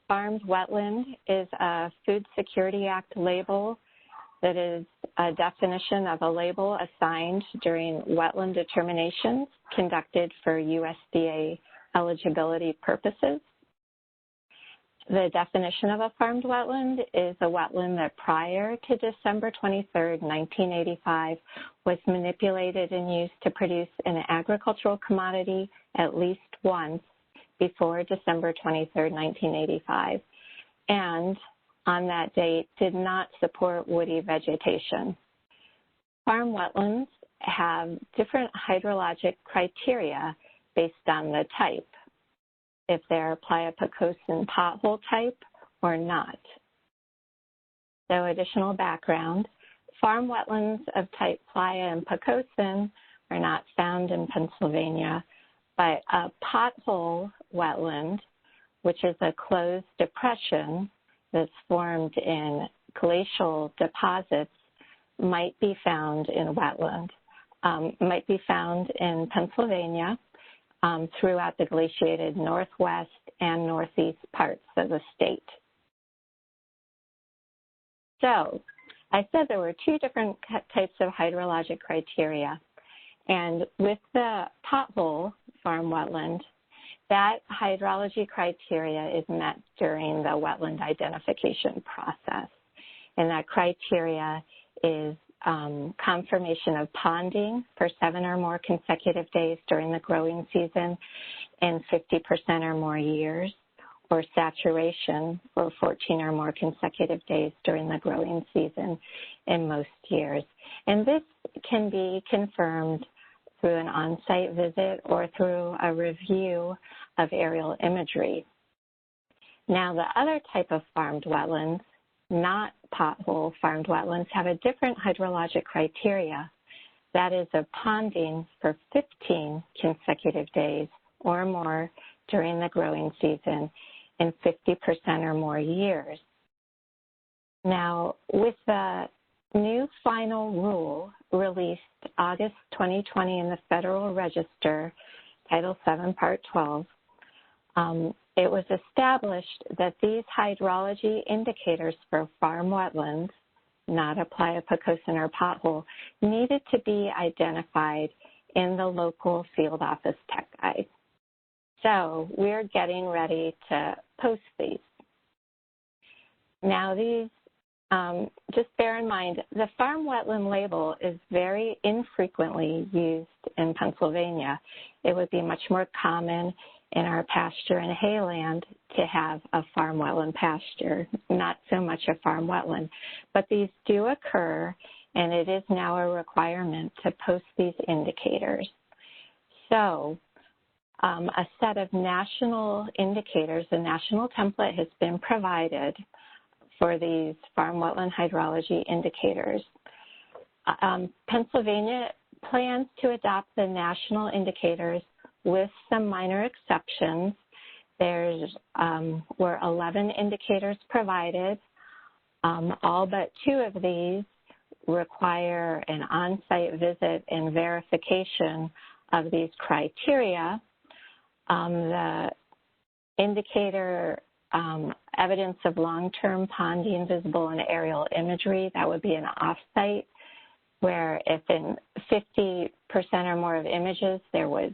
farmed wetland is a Food Security Act label that is a definition of a label assigned during wetland determinations conducted for USDA eligibility purposes. The definition of a farmed wetland is a wetland that prior to December 23rd, 1985 was manipulated and used to produce an agricultural commodity at least once before December 23rd, 1985, and on that date did not support woody vegetation. Farm wetlands have different hydrologic criteria based on the type, if they're Playa-Pocosin pothole type or not. So additional background, farm wetlands of type Playa and Pocosin are not found in Pennsylvania, but a pothole wetland, which is a closed depression that's formed in glacial deposits, might be found in wetland, might be found in Pennsylvania, throughout the glaciated northwest and northeast parts of the state. So I said there were two different types of hydrologic criteria. And with the pothole farm wetland, that hydrology criteria is met during the wetland identification process. And that criteria is confirmation of ponding for 7 or more consecutive days during the growing season and 50% or more years, or saturation for 14 or more consecutive days during the growing season in most years. And this can be confirmed through an on-site visit or through a review of aerial imagery. Now, the other type of farmed wetlands, not pothole farmed wetlands, have a different hydrologic criteria. That is a ponding for 15 consecutive days or more during the growing season and 50% or more years. Now, with the new final rule released August 2020 in the Federal Register, Title 7, Part 12, it was established that these hydrology indicators for farm wetlands, not a playa pocosin or pothole, needed to be identified in the local field office tech guide. So we're getting ready to post these. Now these, just bear in mind, the farm wetland label is very infrequently used in Pennsylvania. It would be much more common in our pasture and hayland to have a farm wetland pasture, not so much a farm wetland. But these do occur, and it is now a requirement to post these indicators. So a set of national indicators, the national template has been provided for these farm wetland hydrology indicators. Pennsylvania plans to adopt the national indicators with some minor exceptions. There were 11 indicators provided. All but 2 of these require an on-site visit and verification of these criteria. The indicator evidence of long-term ponding visible in aerial imagery, that would be an off-site, where if in 50% or more of images there was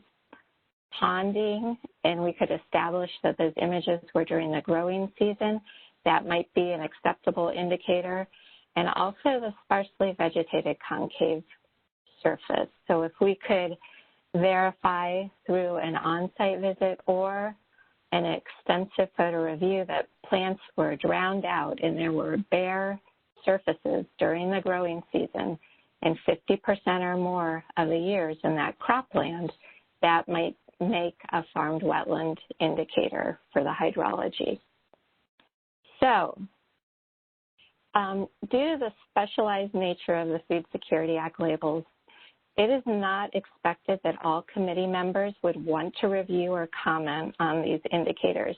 ponding and we could establish that those images were during the growing season, that might be an acceptable indicator. And also the sparsely vegetated concave surface. So if we could verify through an on-site visit or an extensive photo review that plants were drowned out and there were bare surfaces during the growing season and 50% or more of the years in that cropland, that might make a farmed wetland indicator for the hydrology. So, due to the specialized nature of the Food Security Act labels, it is not expected that all committee members would want to review or comment on these indicators,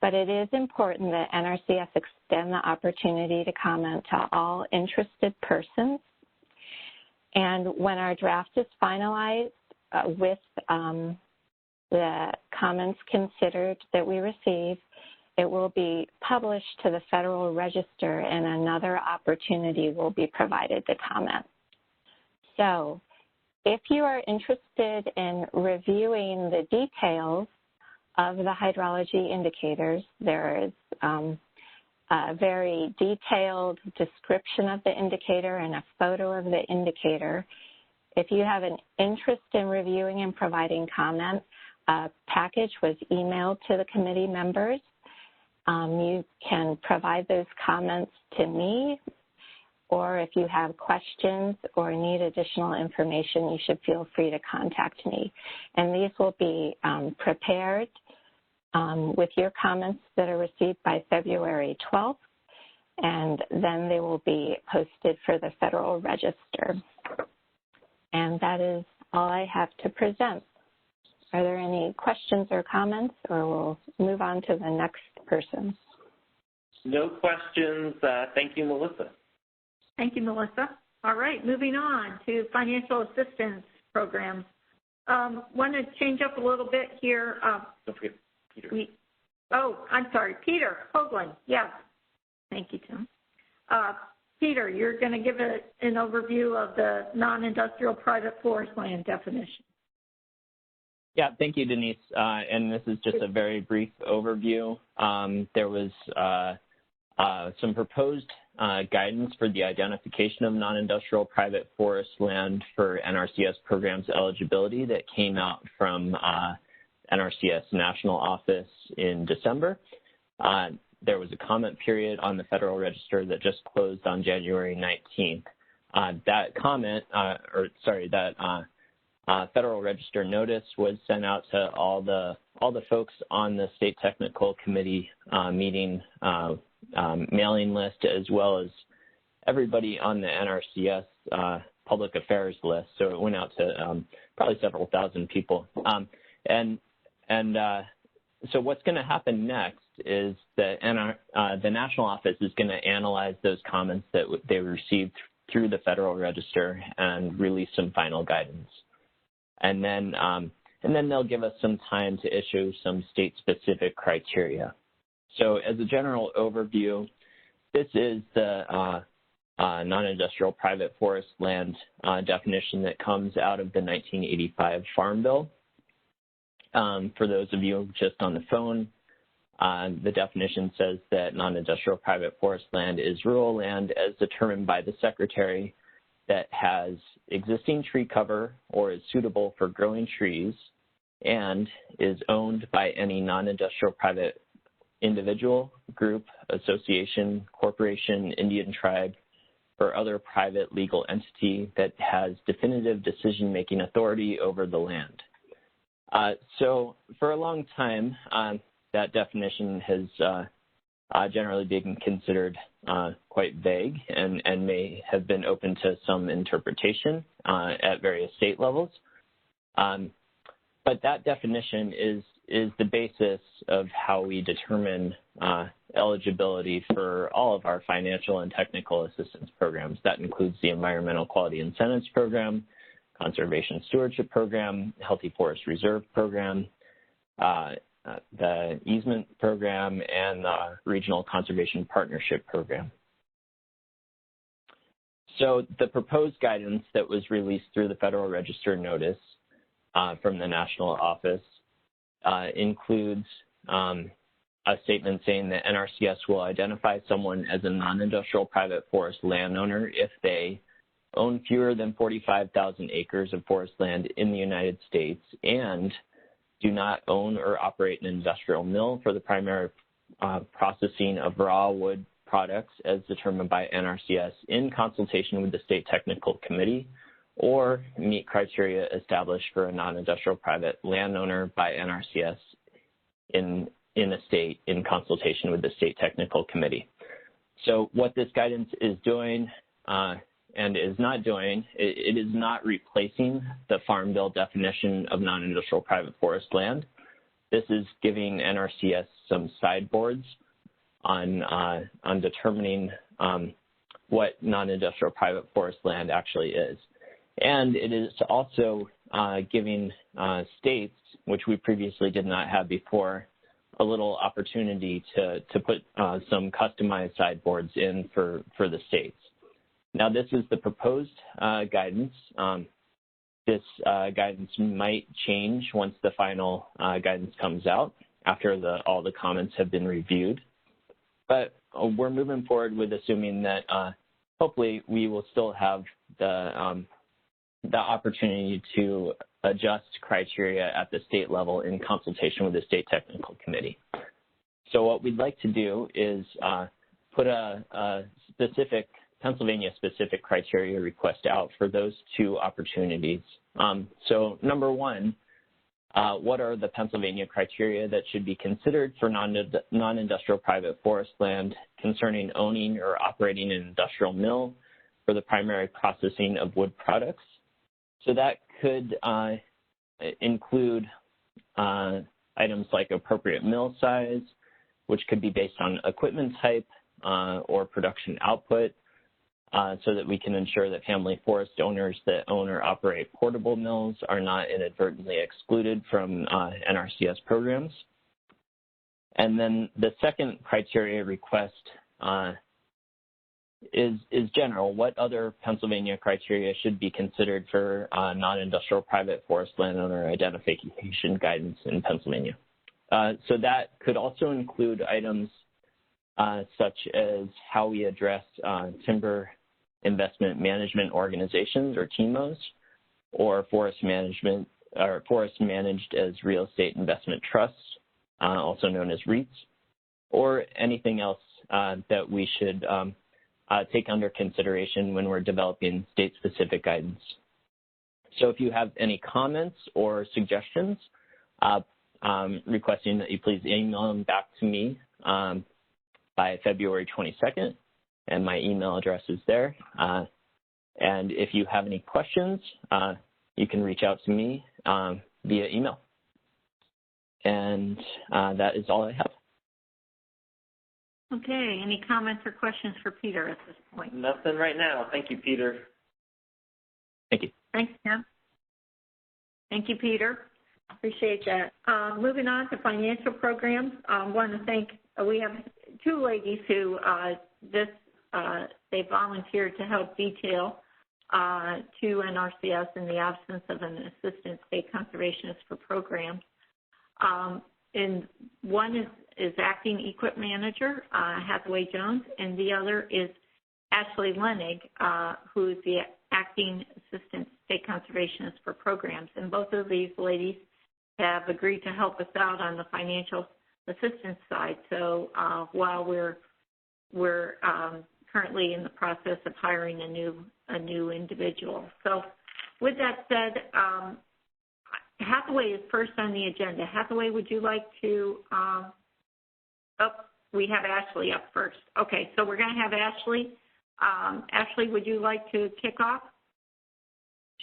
but it is important that NRCS extend the opportunity to comment to all interested persons. And when our draft is finalized with the comments considered that we receive, it will be published to the Federal Register and another opportunity will be provided to comment. So, if you are interested in reviewing the details of the hydrology indicators, there is a very detailed description of the indicator and a photo of the indicator. If you have an interest in reviewing and providing comment, a package was emailed to the committee members. You can provide those comments to me, or if you have questions or need additional information, you should feel free to contact me. And these will be prepared with your comments that are received by February 12th, and then they will be posted for the Federal Register. And that is all I have to present. Are there any questions or comments, or we'll move on to the next person? No questions. Thank you, Melissa. Thank you, Melissa. All right, moving on to financial assistance programs. Want to change up a little bit here. Don't forget Peter. I'm sorry, Peter Hoagland. Yes. Thank you, Tim. Peter, you're going to give an overview of the non-industrial private forest land definition. Yeah, thank you, Denise. And this is just a very brief overview. There was some proposed guidance for the identification of non-industrial private forest land for NRCS programs eligibility that came out from NRCS National Office in December. There was a comment period on the Federal Register that just closed on January 19th. That comment, Federal Register notice was sent out to all the folks on the State Technical Committee meeting mailing list, as well as everybody on the NRCS public affairs list. So it went out to probably several thousand people. So what's going to happen next is that the National Office is going to analyze those comments that they received through the Federal Register and release some final guidance. And then they'll give us some time to issue some state-specific criteria. So as a general overview, this is the non-industrial private forest land definition that comes out of the 1985 Farm Bill. For those of you just on the phone, the definition says that non-industrial private forest land is rural land as determined by the Secretary that has existing tree cover or is suitable for growing trees and is owned by any non-industrial private individual, group, association, corporation, Indian tribe, or other private legal entity that has definitive decision-making authority over the land. So for a long time, that definition has generally been considered quite vague and may have been open to some interpretation at various state levels. But that definition is the basis of how we determine eligibility for all of our financial and technical assistance programs. That includes the Environmental Quality Incentives Program, Conservation Stewardship Program, Healthy Forest Reserve Program, the Easement Program, and the Regional Conservation Partnership Program. So the proposed guidance that was released through the Federal Register notice from the National Office includes a statement saying that NRCS will identify someone as a non-industrial private forest landowner if they own fewer than 45,000 acres of forest land in the United States and do not own or operate an industrial mill for the primary processing of raw wood products as determined by NRCS in consultation with the State Technical Committee, or meet criteria established for a non-industrial private landowner by NRCS in a state in consultation with the State Technical Committee. So what this guidance is doing and is not doing, it is not replacing the Farm Bill definition of non-industrial private forest land. This is giving NRCS some sideboards on determining what non-industrial private forest land actually is. And it is also giving states, which we previously did not have before, a little opportunity to put some customized sideboards in for the states. Now, this is the proposed guidance. This guidance might change once the final guidance comes out after all the comments have been reviewed. But we're moving forward with assuming that hopefully we will still have the opportunity to adjust criteria at the state level in consultation with the State Technical Committee. So what we'd like to do is put a specific Pennsylvania-specific criteria request out for those two opportunities. So number one, what are the Pennsylvania criteria that should be considered for non-industrial private forest land concerning owning or operating an industrial mill for the primary processing of wood products? So that could include items like appropriate mill size, which could be based on equipment type or production output, so that we can ensure that family forest owners that own or operate portable mills are not inadvertently excluded from NRCS programs. And then the second criteria request is general. What other Pennsylvania criteria should be considered for non-industrial private forest landowner identification guidance in Pennsylvania? So that could also include items such as how we address timber investment management organizations, or TIMOs, or forest management, or forest managed as real estate investment trusts, also known as REITs, or anything else that we should take under consideration when we're developing state-specific guidance. So if you have any comments or suggestions, requesting that you please email them back to me by February 22nd, and my email address is there. And if you have any questions, you can reach out to me via email. And that is all I have. Okay, any comments or questions for Peter at this point? Nothing right now. Thank you, Peter. Thank you. Thanks, Tim. Thank you, Peter. Appreciate that. Moving on to financial programs, I want to thank, we have two ladies who they volunteered to help detail to NRCS in the absence of an assistant state conservationist for programs. And one is acting equip manager, Hathaway Jones, and the other is Ashley Lenig, who is the acting assistant state conservationist for programs. And both of these ladies have agreed to help us out on the financial assistance side. So while we're currently in the process of hiring a new individual. So with that said, Hathaway is first on the agenda. Hathaway, would you like to, we have Ashley up first. Okay, so we're going to have Ashley. Ashley, would you like to kick off?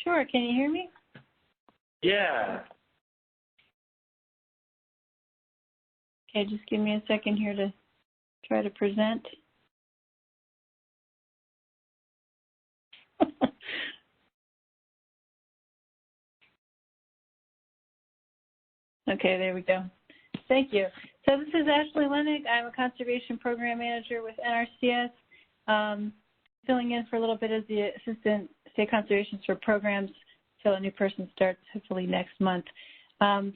Sure, can you hear me? Yeah. Okay, just give me a second here to try to present. Okay, there we go. Thank you. So this is Ashley Lenig. I'm a conservation program manager with NRCS, filling in for a little bit as the assistant state conservationist for programs until a new person starts hopefully next month.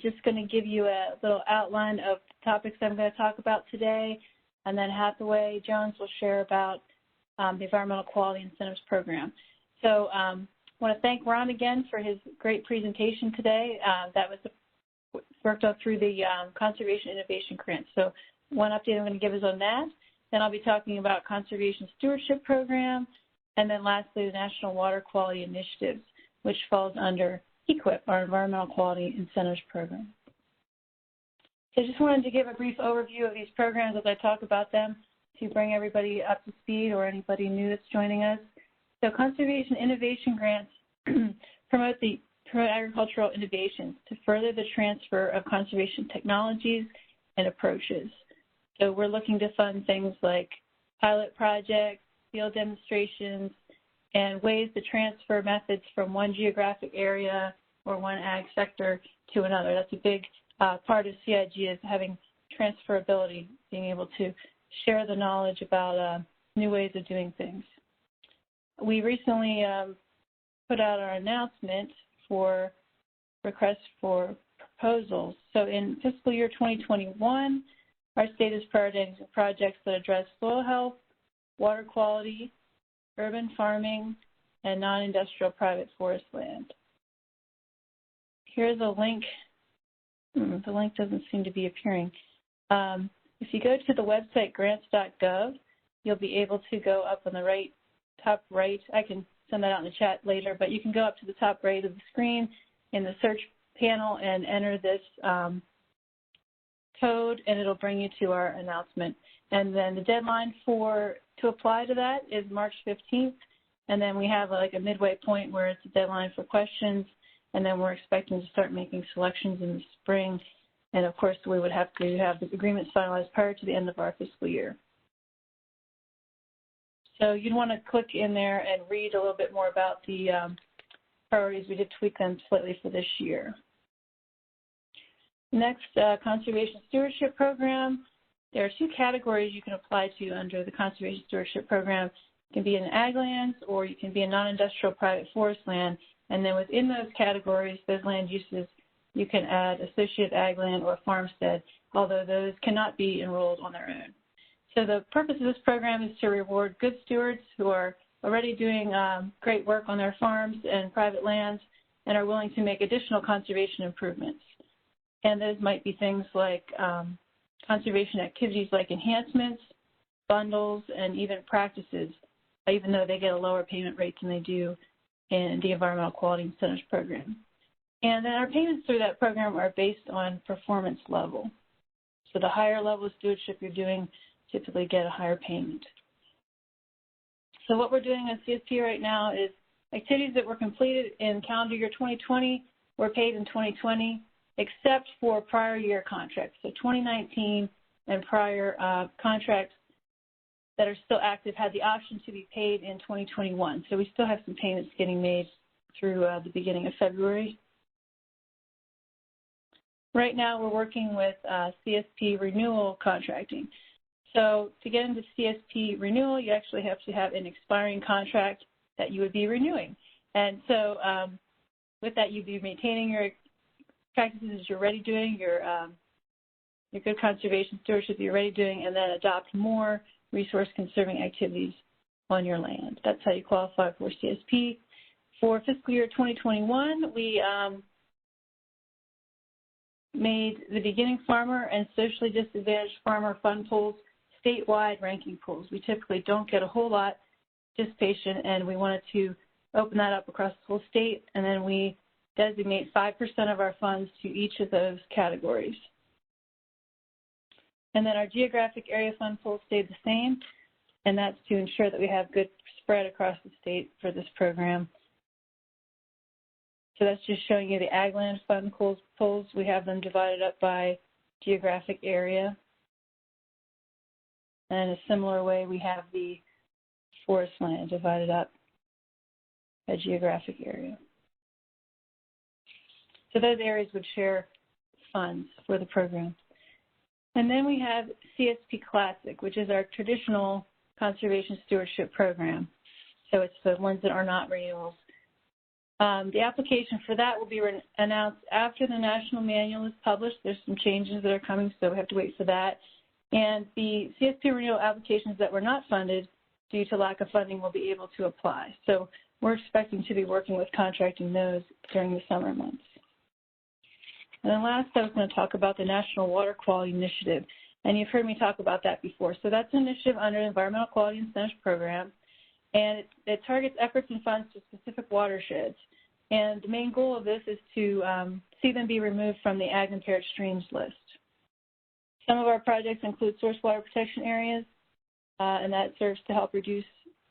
Just going to give you a little outline of the topics I'm going to talk about today, and then Hathaway Jones will share about the Environmental Quality Incentives Program. So I want to thank Ron again for his great presentation today. That was worked out through the Conservation Innovation Grant. So one update I'm going to give is on that. Then I'll be talking about Conservation Stewardship Program, and then lastly the National Water Quality Initiatives, which falls under EQIP, our Environmental Quality Incentives Program. So I just wanted to give a brief overview of these programs as I talk about them to bring everybody up to speed or anybody new that's joining us. So Conservation Innovation Grants promote agricultural innovations to further the transfer of conservation technologies and approaches. So we're looking to fund things like pilot projects, field demonstrations, and ways to transfer methods from one geographic area or one ag sector to another. That's a big part of CIG, is having transferability, being able to share the knowledge about new ways of doing things. We recently put out our announcement for requests for proposals. So in fiscal year 2021, our state is prioritizing projects that address soil health, water quality, urban farming, and non-industrial private forest land. Here's a link. The link doesn't seem to be appearing. If you go to the website grants.gov, you'll be able to go up on the top right. I can send that out in the chat later, but you can go up to the top right of the screen in the search panel and enter this code, and it'll bring you to our announcement. And then the deadline to apply to that is March 15th, and then we have like a midway point where it's a deadline for questions, and then we're expecting to start making selections in the spring. And of course, we would have to have the agreement finalized prior to the end of our fiscal year. So you'd want to click in there and read a little bit more about the priorities. We did tweak them slightly for this year. Next, Conservation Stewardship Program. There are 2 categories you can apply to under the Conservation Stewardship Program. You can be in ag lands or you can be in non-industrial private forest land. And then within those categories, those land uses, you can add associated ag land or farmstead, although those cannot be enrolled on their own. So the purpose of this program is to reward good stewards who are already doing great work on their farms and private lands and are willing to make additional conservation improvements. And those might be things like conservation activities like enhancements, bundles, and even practices, even though they get a lower payment rate than they do in the Environmental Quality Incentives Program. And then our payments through that program are based on performance level. So the higher level of stewardship you're doing typically get a higher payment. So what we're doing on CSP right now is activities that were completed in calendar year 2020 were paid in 2020, except for prior year contracts. So 2019 and prior contracts that are still active had the option to be paid in 2021. So we still have some payments getting made through the beginning of February. Right now we're working with CSP Renewal Contracting. So to get into CSP Renewal, you actually have to have an expiring contract that you would be renewing. And so with that, you'd be maintaining your practices you're already doing, your good conservation stewardship you're already doing, and then adopt more resource conserving activities on your land. That's how you qualify for CSP. For fiscal year 2021, we made the beginning farmer and socially disadvantaged farmer fund pools statewide ranking pools. We typically don't get a whole lot participation, and we wanted to open that up across the whole state, and then we designate 5% of our funds to each of those categories. And then our geographic area fund pool stayed the same, and that's to ensure that we have good spread across the state for this program. So that's just showing you the ag land fund pools. We have them divided up by geographic area. And in a similar way, we have the forest land divided up by geographic area. So those areas would share funds for the program. And then we have CSP Classic, which is our traditional conservation stewardship program. So it's the ones that are not renewals. The application for that will be announced after the national manual is published. There's some changes that are coming, so we have to wait for that. And the CSP renewal applications that were not funded due to lack of funding will be able to apply. So we're expecting to be working with contracting those during the summer months. And then last, I was going to talk about the National Water Quality Initiative. And you've heard me talk about that before. So that's an initiative under the Environmental Quality Incentives Program. And it targets efforts and funds to specific watersheds. And the main goal of this is to see them be removed from the ag impaired streams list. Some of our projects include source water protection areas, and that serves to help reduce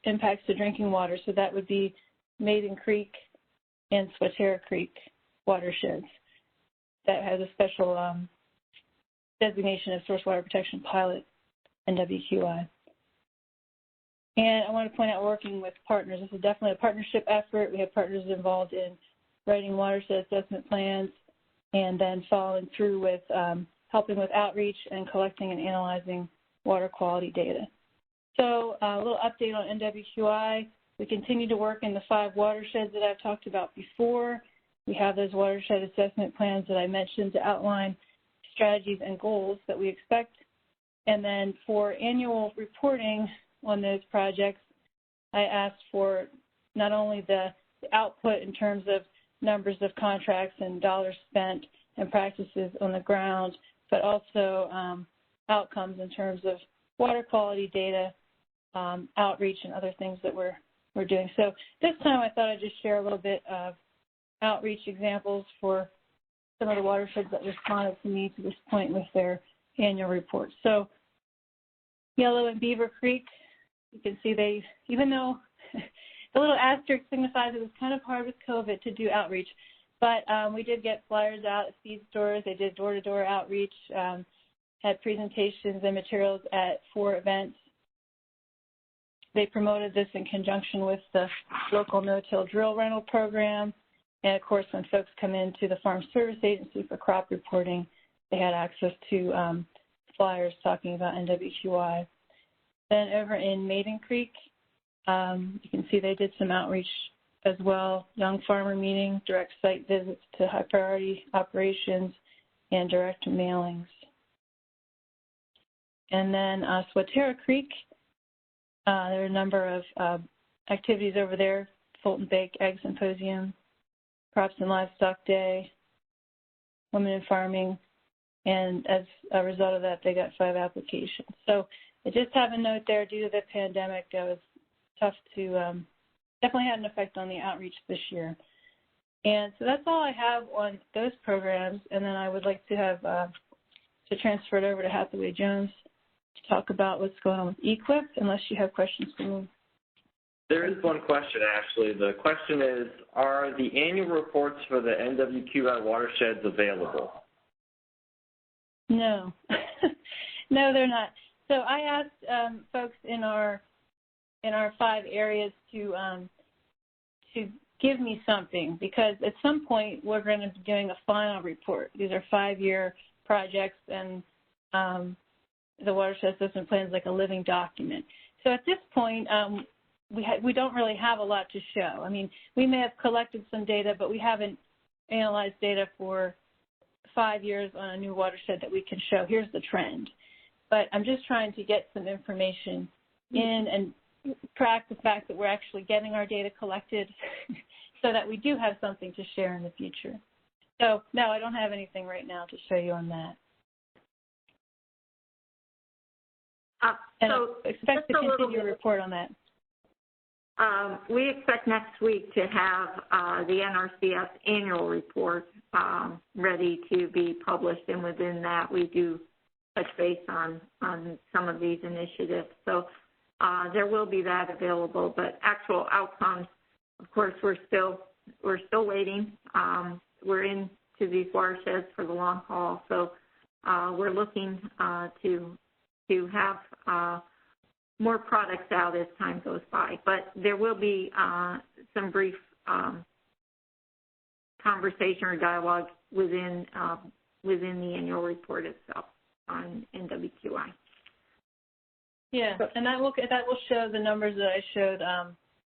impacts to drinking water. So that would be Maiden Creek and Swatara Creek watersheds. That has a special designation of source water protection pilot, NWQI. And I want to point out we're working with partners. This is definitely a partnership effort. We have partners involved in writing watershed assessment plans and then following through with helping with outreach and collecting and analyzing water quality data. So a little update on NWQI. We continue to work in the 5 watersheds that I've talked about before. We have those watershed assessment plans that I mentioned to outline strategies and goals that we expect. And then for annual reporting on those projects, I asked for not only the output in terms of numbers of contracts and dollars spent and practices on the ground, but also outcomes in terms of water quality data, outreach, and other things that we're doing. So this time I thought I'd just share a little bit of outreach examples for some of the watersheds that responded to me to this point with their annual reports. So Yellow and Beaver Creek, you can see they, even though the little asterisk signifies it was kind of hard with COVID to do outreach, but we did get flyers out at feed stores. They did door-to-door outreach, had presentations and materials at 4 events. they promoted this in conjunction with the local no-till drill rental program. And of course, when folks come into the Farm Service Agency for crop reporting, they had access to flyers talking about NWQI. Then over in Maiden Creek, you can see they did some outreach as well, young farmer meeting, direct site visits to high priority operations, and direct mailings. And then Swatara Creek, there are a number of activities over there, Fulton Bake Egg Symposium, Crops and Livestock Day, Women in Farming, and as a result of that, they got 5 applications. So I just have a note there, due to the pandemic, it was tough to, definitely had an effect on the outreach this year. And so that's all I have on those programs, and then I would like to have, to transfer it over to Hathaway Jones to talk about what's going on with EQIP, unless you have questions for me. There is one question, Ashley. The question is, are the annual reports for the NWQI watersheds available? No. No, they're not. So I asked folks in our 5 areas to give me something, because at some point we're going to be doing a final report. These are 5-year projects, and the watershed assessment plan is like a living document. So at this point, we don't really have a lot to show. I mean, we may have collected some data, but we haven't analyzed data for 5 years on a new watershed that we can show. Here's the trend. But I'm just trying to get some information in and track the fact that we're actually getting our data collected so that we do have something to share in the future. So, no, I don't have anything right now to show you on that. And so I expect to continue a report on that. We expect next week to have the NRCS annual report ready to be published, and within that we do touch base on some of these initiatives. So there will be that available, but actual outcomes, of course, we're still waiting. We're into these watersheds for the long haul, so we're looking to have more products out as time goes by. But there will be some brief conversation or dialogue within the annual report itself on NWQI. Yeah, and that will show the numbers that I showed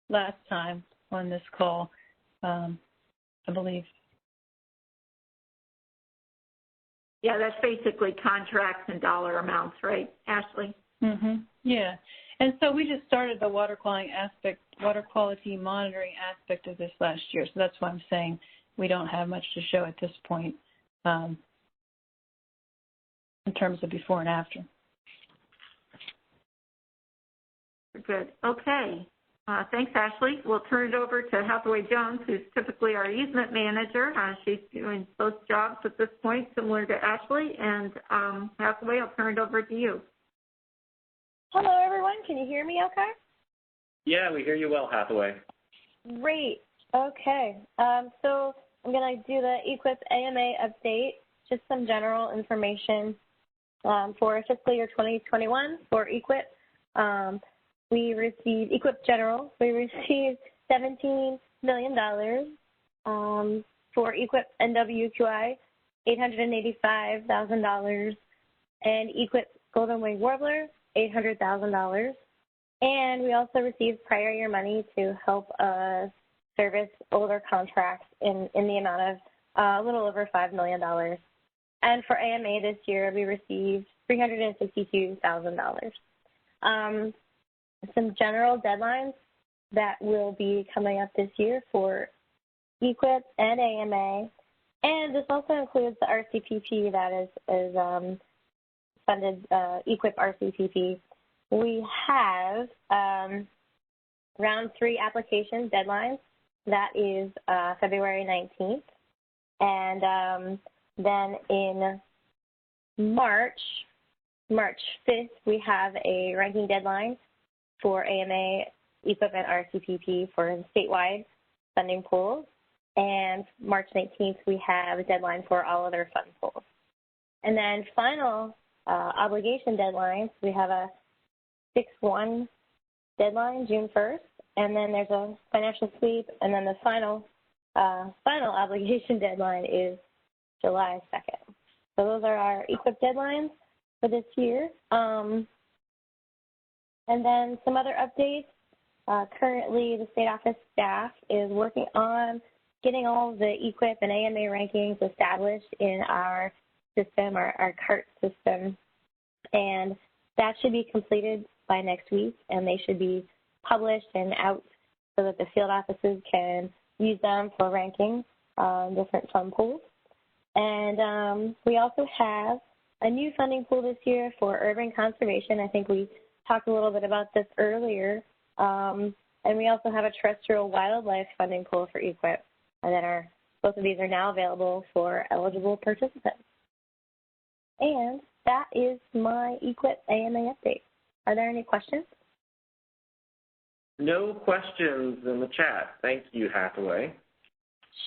last time on this call, I believe. Yeah, that's basically contracts and dollar amounts, right, Ashley? Mm-hmm. Yeah, and so we just started the water quality monitoring aspect of this last year. So that's why I'm saying we don't have much to show at this point in terms of before and after. Good. Okay. Thanks, Ashley. We'll turn it over to Hathaway Jones, who's typically our easement manager. She's doing both jobs at this point, similar to Ashley. And Hathaway, I'll turn it over to you. Hello, everyone. Can you hear me okay? Yeah, we hear you well, Hathaway. Great. Okay. So I'm going to do the EQIP AMA update, just some general information for fiscal year 2021 for EQIP. We received, EQIP General, we received $17 million for EQIP NWQI, $885,000, and EQIP Golden Wing Warbler, $800,000. And we also received prior year money to help service older contracts in the amount of a little over $5 million. And for AMA this year, we received $362,000. Some general deadlines that will be coming up this year for EQIP and AMA. And this also includes the RCPP that is funded, EQIP RCPP. We have round 3 application deadlines. That is February 19th. And then in March 5th, we have a ranking deadline for AMA, EQIP, and RCPP for statewide funding pools. And March 19th, we have a deadline for all other fund pools. And then final obligation deadlines, we have a 6/1 deadline, June 1st, and then there's a financial sweep, and then the final obligation deadline is July 2nd. So those are our EQIP deadlines for this year. And then some other updates. Currently, the state office staff is working on getting all of the EQIP and AMA rankings established in our system, our CART system. And that should be completed by next week, and they should be published and out so that the field offices can use them for ranking different fund pools. And we also have a new funding pool this year for urban conservation. I think we talked a little bit about this earlier. And we also have a terrestrial wildlife funding pool for EQIP. And then both of these are now available for eligible participants. And that is my EQIP AMA update. Are there any questions? No questions in the chat. Thank you, Hathaway.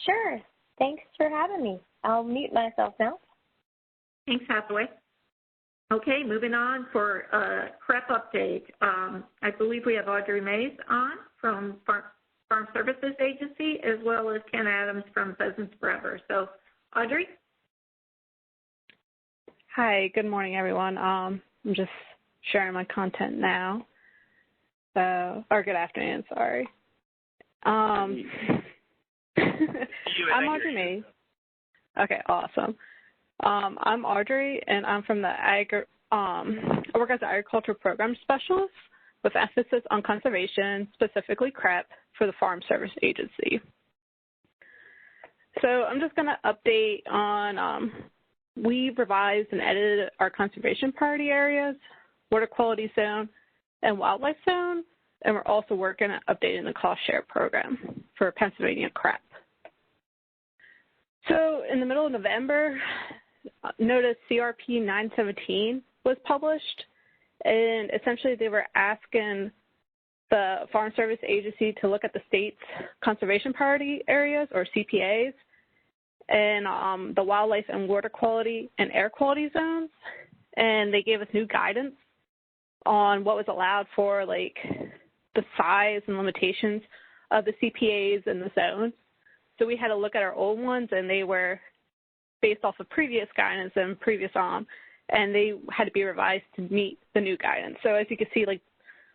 Sure. Thanks for having me. I'll mute myself now. Thanks, Hathaway. Okay, moving on for a CREP update. I believe we have Audrey Mays on from Farm Services Agency, as well as Ken Adams from Pheasants Forever. So, Audrey? Hi, good morning, everyone. I'm just sharing my content now. Or good afternoon, sorry. I'm Audrey Mays. Okay, awesome. I'm Audrey, and I'm from the I work as an agriculture program specialist with emphasis on conservation, specifically CREP, for the Farm Service Agency. So I'm just going to update on, we revised and edited our conservation priority areas, water quality zone, and wildlife zone, and we're also working on updating the cost share program for Pennsylvania CREP. So in the middle of November, notice CRP 917 was published, and essentially they were asking the Farm Service Agency to look at the state's conservation priority areas, or CPAs, and the wildlife and water quality and air quality zones, and they gave us new guidance on what was allowed for, like, the size and limitations of the CPAs and the zones. So we had to look at our old ones, and they were based off of previous guidance and previous and they had to be revised to meet the new guidance. So as you can see, like,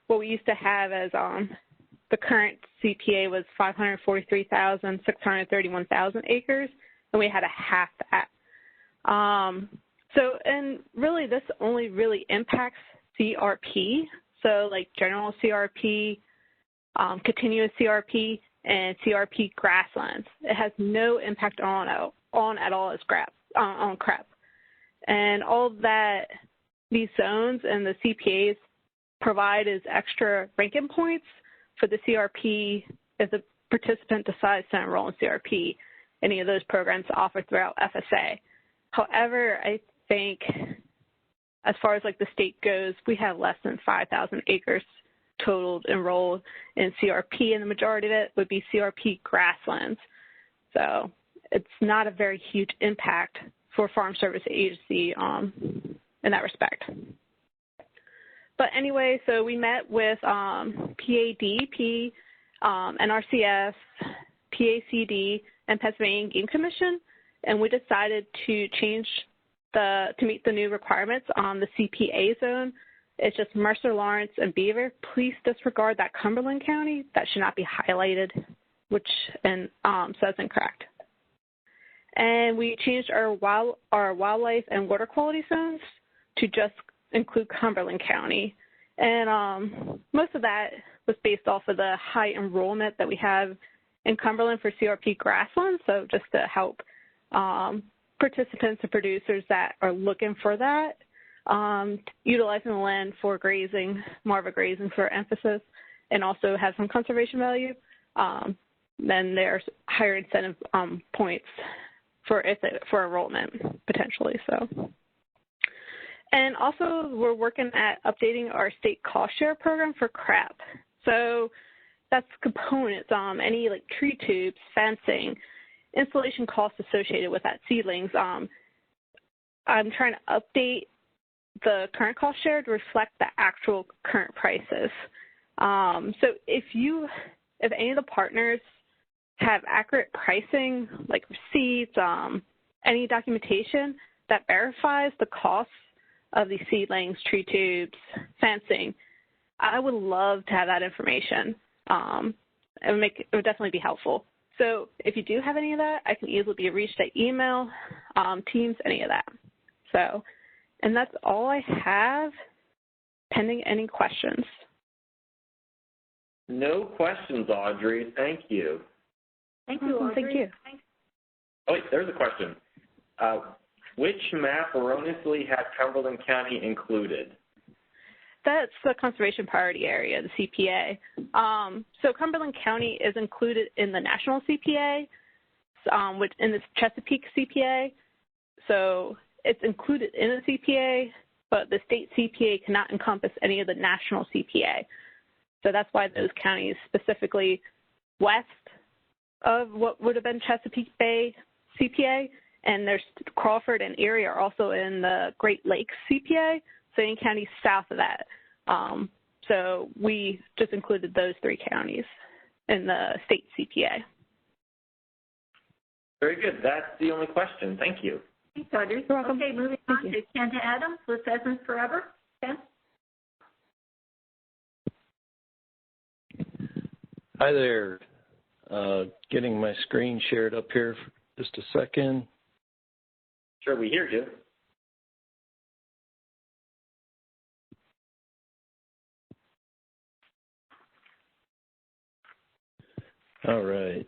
what we used to have as the current CPA was 543,631,000 acres, and we had to half that. And really this only really impacts CRP, so like general CRP, continuous CRP, and CRP grasslands. It has no impact on at all as on CREP. And all that these zones and the CPAs provide is extra ranking points for the CRP if the participant decides to enroll in CRP, any of those programs offered throughout FSA. However, I think as far as like the state goes, we have less than 5,000 acres total enrolled in CRP, and the majority of it would be CRP grasslands. So it's not a very huge impact for Farm Service Agency in that respect. But anyway, so we met with PADP, NRCS, PACD, and Pennsylvania Game Commission, and we decided to change to meet the new requirements on the CPA zone. It's just Mercer, Lawrence, and Beaver. Please disregard that Cumberland County. That should not be highlighted, which says incorrect. And we changed our wildlife and water quality zones to just include Cumberland County. And most of that was based off of the high enrollment that we have in Cumberland for CRP grasslands, so just to help participants and producers that are looking for that, utilizing the land for grazing, more of a grazing for emphasis, and also have some conservation value. Then there's higher incentive points for enrollment potentially. So, and also we're working at updating our state cost share program for CREP. So that's components, any like tree tubes, fencing, installation costs associated with that, seedlings. I'm trying to update the current cost share to reflect the actual current prices. So if any of the partners have accurate pricing, like receipts, any documentation that verifies the costs of these seedlings, tree tubes, fencing, I would love to have that information. It would definitely be helpful. So if you do have any of that, I can easily be reached at email, Teams, any of that. So, and that's all I have, pending any questions. No questions, Audrey. Thank you. Thank you, Audrey. Thank you. Oh, wait, there's a question. Which map erroneously had Cumberland County included? That's the Conservation Priority Area, the CPA. So Cumberland County is included in the National CPA, which in the Chesapeake CPA. So it's included in the CPA, but the state CPA cannot encompass any of the national CPA. So that's why those counties specifically west of what would have been Chesapeake Bay CPA, and there's Crawford and Erie are also in the Great Lakes CPA, so any counties south of that. So we just included those 3 counties in the state CPA. Very good. That's the only question. Thank you. Thanks, Audrey. You're welcome. Okay, moving on to Ken Adams with Pheasants Forever. Ken? Hi there. Getting my screen shared up here for just a second. Sure, we hear you. All right.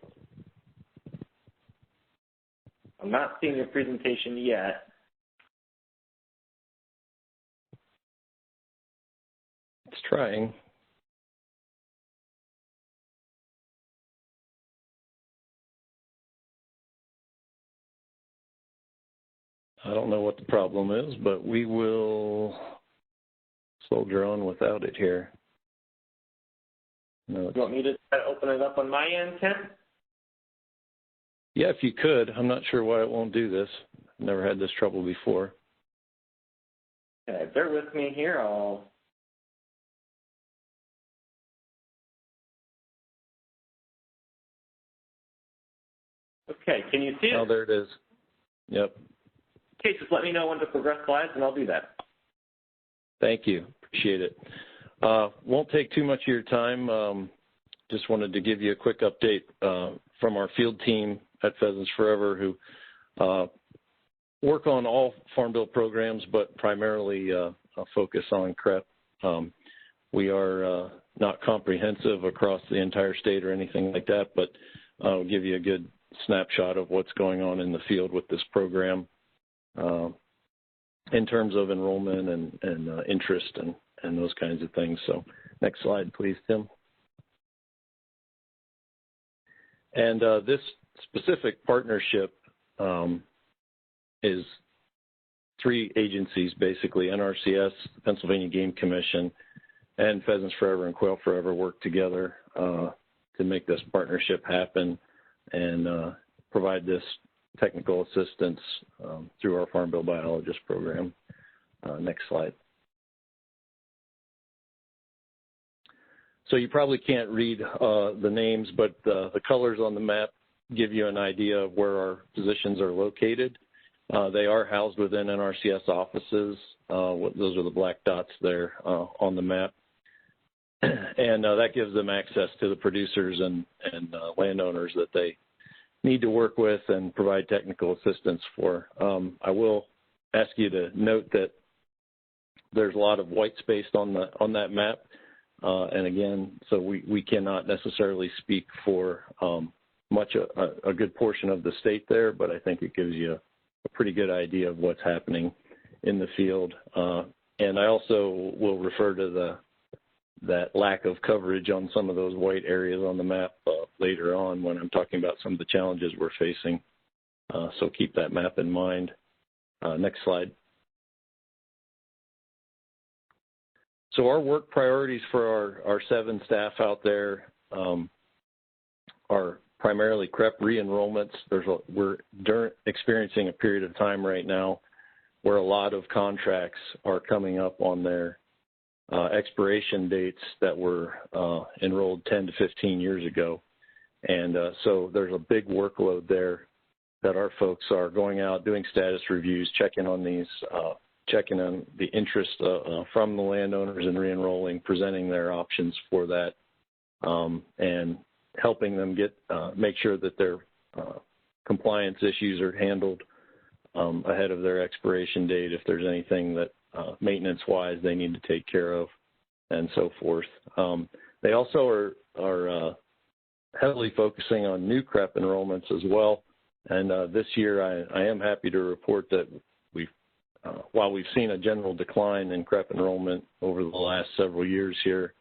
I'm not seeing your presentation yet. It's trying. I don't know what the problem is, but we will soldier on without it here. No, you want me to open it up on my end, Ken? Yeah, if you could. I'm not sure why it won't do this. I've never had this trouble before. Okay, bear with me here. Okay, can you see it? Oh, there it is. Yep. Okay, just let me know when to progress slides, and I'll do that. Thank you. Appreciate it. Won't take too much of your time. Just wanted to give you a quick update from our field team at Pheasants Forever, who work on all Farm Bill programs, but primarily focus on CREP. We are not comprehensive across the entire state or anything like that, but I'll give you a good snapshot of what's going on in the field with this program in terms of enrollment and interest and those kinds of things. So next slide, please, Tim. And this specific partnership is 3 agencies, basically. NRCS, Pennsylvania Game Commission, and Pheasants Forever and Quail Forever work together to make this partnership happen and provide this technical assistance through our Farm Bill Biologist program. Next slide. So you probably can't read the names, but the colors on the map give you an idea of where our positions are located. They are housed within NRCS offices. Those are the black dots there on the map. And that gives them access to the producers and landowners that they need to work with and provide technical assistance for. I will ask you to note that there's a lot of white space on that map. And again, so we cannot necessarily speak for a good portion of the state there, but I think it gives you a pretty good idea of what's happening in the field. And I also will refer to that lack of coverage on some of those white areas on the map later on when I'm talking about some of the challenges we're facing. So keep that map in mind. Next slide. So our work priorities for our 7 staff out there are primarily CREP re-enrollments. We're experiencing a period of time right now where a lot of contracts are coming up on their expiration dates that were enrolled 10 to 15 years ago. And so there's a big workload there that our folks are going out, doing status reviews, checking on these, checking on the interest from the landowners in re-enrolling, presenting their options for that, and helping them make sure that their compliance issues are handled ahead of their expiration date, if there's anything that maintenance-wise they need to take care of, and so forth. They also are heavily focusing on new CREP enrollments as well. And this year, I am happy to report that while we've seen a general decline in CREP enrollment over the last several years here,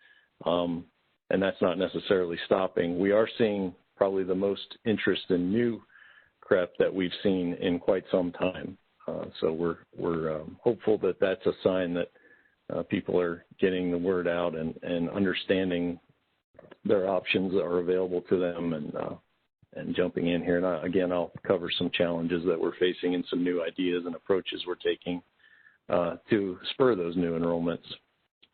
and that's not necessarily stopping, we are seeing probably the most interest in new CREP that we've seen in quite some time. So we're hopeful that that's a sign that people are getting the word out and understanding their options that are available to them and jumping in here. And again, I'll cover some challenges that we're facing and some new ideas and approaches we're taking to spur those new enrollments.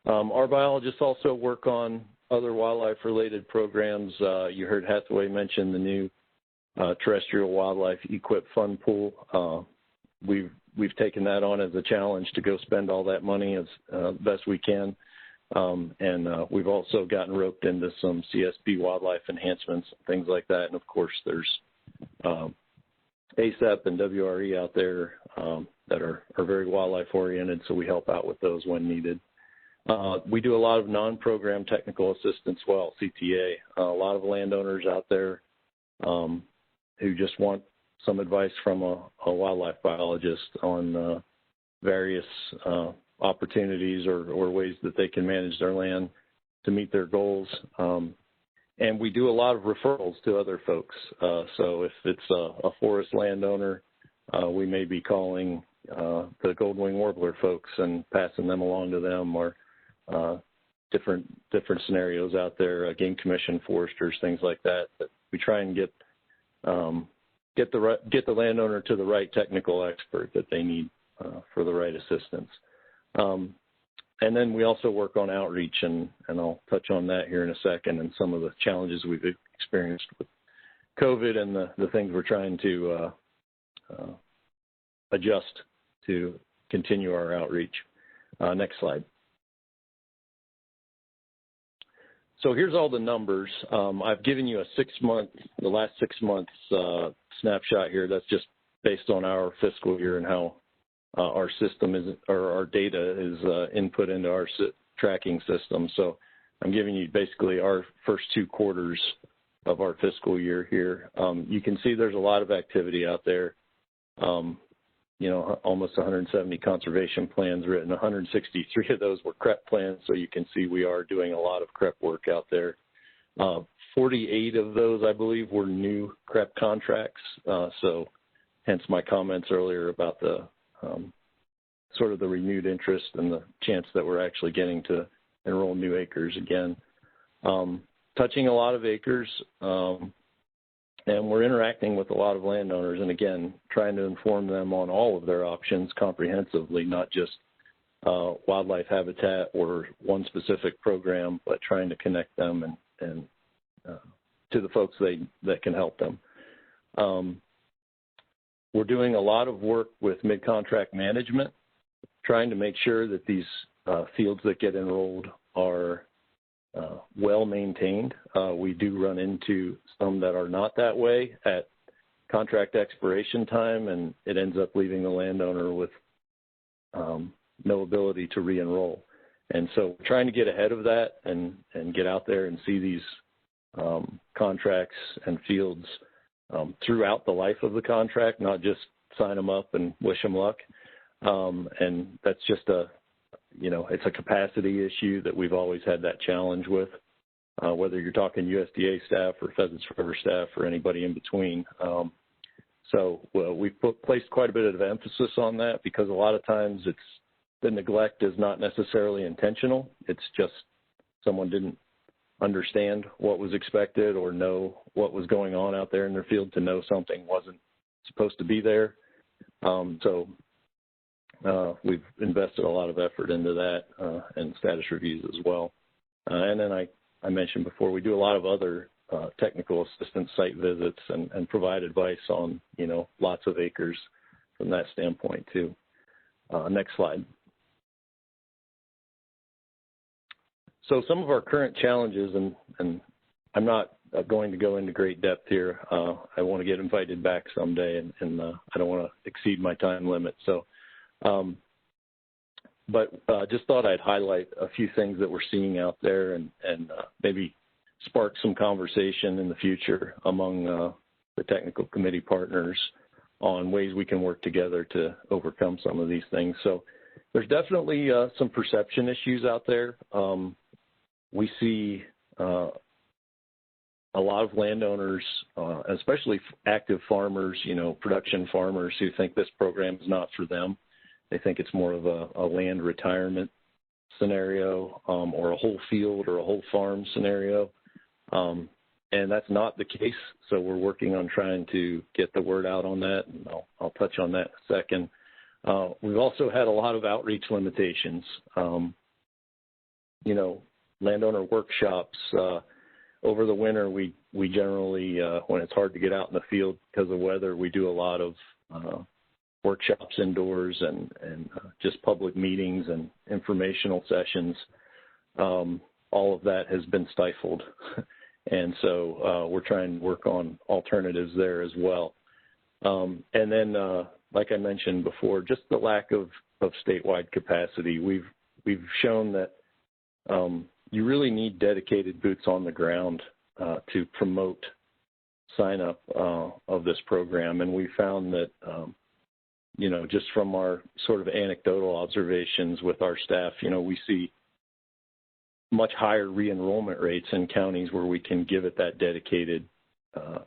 Our biologists also work on other wildlife-related programs. You heard Hathaway mention the new terrestrial wildlife EQIP fund pool. We've taken that on as a challenge to go spend all that money as best we can. And we've also gotten roped into some CSP wildlife enhancements, things like that. And of course, there's ASAP and WRE out there that are very wildlife oriented, so we help out with those when needed. We do a lot of non-program technical assistance, CTA. A lot of landowners out there who just want some advice from a wildlife biologist on various opportunities or ways that they can manage their land to meet their goals. And we do a lot of referrals to other folks. So if it's a forest landowner, we may be calling the golden-winged warbler folks and passing them along to them, or different scenarios out there, game commission, foresters, things like that. But we try and get the landowner to the right technical expert that they need for the right assistance. And then we also work on outreach, and I'll touch on that here in a second, and some of the challenges we've experienced with COVID and the things we're trying to adjust to continue our outreach. Next slide. So here's all the numbers. I've given you the last 6 months snapshot here. That's just based on our fiscal year and how our system is, or our data is input into our tracking system. So I'm giving you basically our first 2 quarters of our fiscal year here. You can see there's a lot of activity out there. Almost 170 conservation plans written. 163 of those were CREP plans, so you can see we are doing a lot of CREP work out there. 48 of those, I believe, were new CREP contracts, so hence my comments earlier about the sort of the renewed interest and the chance that we're actually getting to enroll new acres again. Touching a lot of acres, and we're interacting with a lot of landowners, and again, trying to inform them on all of their options comprehensively, not just wildlife habitat or one specific program, but trying to connect them and to the folks that can help them. We're doing a lot of work with mid-contract management, trying to make sure that these fields that get enrolled are well maintained. We do run into some that are not that way at contract expiration time, and it ends up leaving the landowner with no ability to re-enroll. And so we're trying to get ahead of that and get out there and see these contracts and fields throughout the life of the contract, not just sign them up and wish them luck. And that's just it's a capacity issue that we've always had that challenge with, whether you're talking USDA staff or Pheasants Forever staff or anybody in between. So we've placed quite a bit of emphasis on that, because a lot of times the neglect is not necessarily intentional. It's just someone didn't understand what was expected or know what was going on out there in their field to know something wasn't supposed to be there. So We've invested a lot of effort into that and status reviews as well. And then I mentioned before, we do a lot of other technical assistance site visits and provide advice on, lots of acres from that standpoint too. Next slide. So some of our current challenges, and I'm not going to go into great depth here. I want to get invited back someday, and I don't want to exceed my time limit. So, but just thought I'd highlight a few things that we're seeing out there and maybe spark some conversation in the future among the technical committee partners on ways we can work together to overcome some of these things. So there's definitely some perception issues out there. We see a lot of landowners, especially active farmers, production farmers who think this program is not for them. They think it's more of a land retirement scenario or a whole field or a whole farm scenario. And that's not the case. So we're working on trying to get the word out on that, and I'll touch on that in a second. We've also had a lot of outreach limitations. Landowner workshops. Over the winter, we generally, when it's hard to get out in the field because of weather, we do a lot of workshops indoors and just public meetings and informational sessions. All of that has been stifled. And so we're trying to work on alternatives there as well. And then, like I mentioned before, just the lack of statewide capacity. We've shown that you really need dedicated boots on the ground to promote sign up of this program. And we found that, just from our sort of anecdotal observations with our staff, we see much higher re-enrollment rates in counties where we can give it that dedicated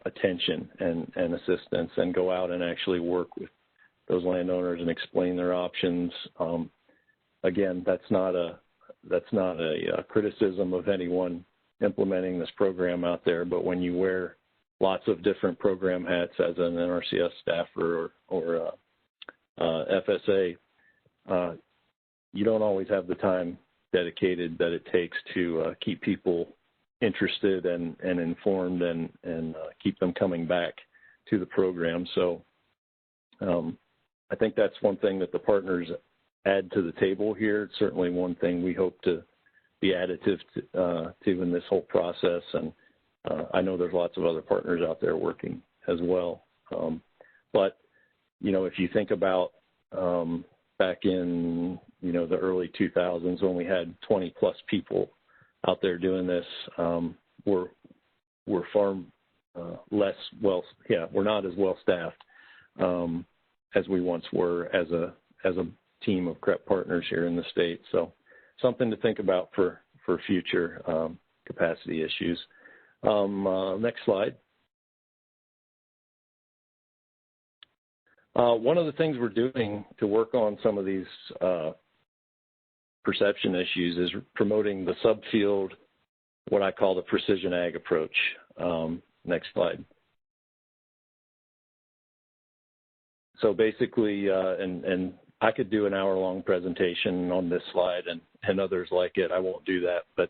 attention and assistance and go out and actually work with those landowners and explain their options. Again, that's not a criticism of anyone implementing this program out there, but when you wear lots of different program hats as an NRCS staffer or FSA, you don't always have the time dedicated that it takes to keep people interested and informed and keep them coming back to the program. So I think that's one thing that the partners add to the table here. It's certainly one thing we hope to be additive to in this whole process. And I know there's lots of other partners out there working as well. But, if you think about back in, the early 2000s when we had 20 plus people out there doing this, we're far less we're not as well staffed as we once were as a team of CREP partners here in the state. So something to think about for future capacity issues. Next slide. One of the things we're doing to work on some of these perception issues is promoting the subfield, what I call the precision ag approach. Next slide. So basically, and I could do an hour-long presentation on this slide and others like it. I won't do that. But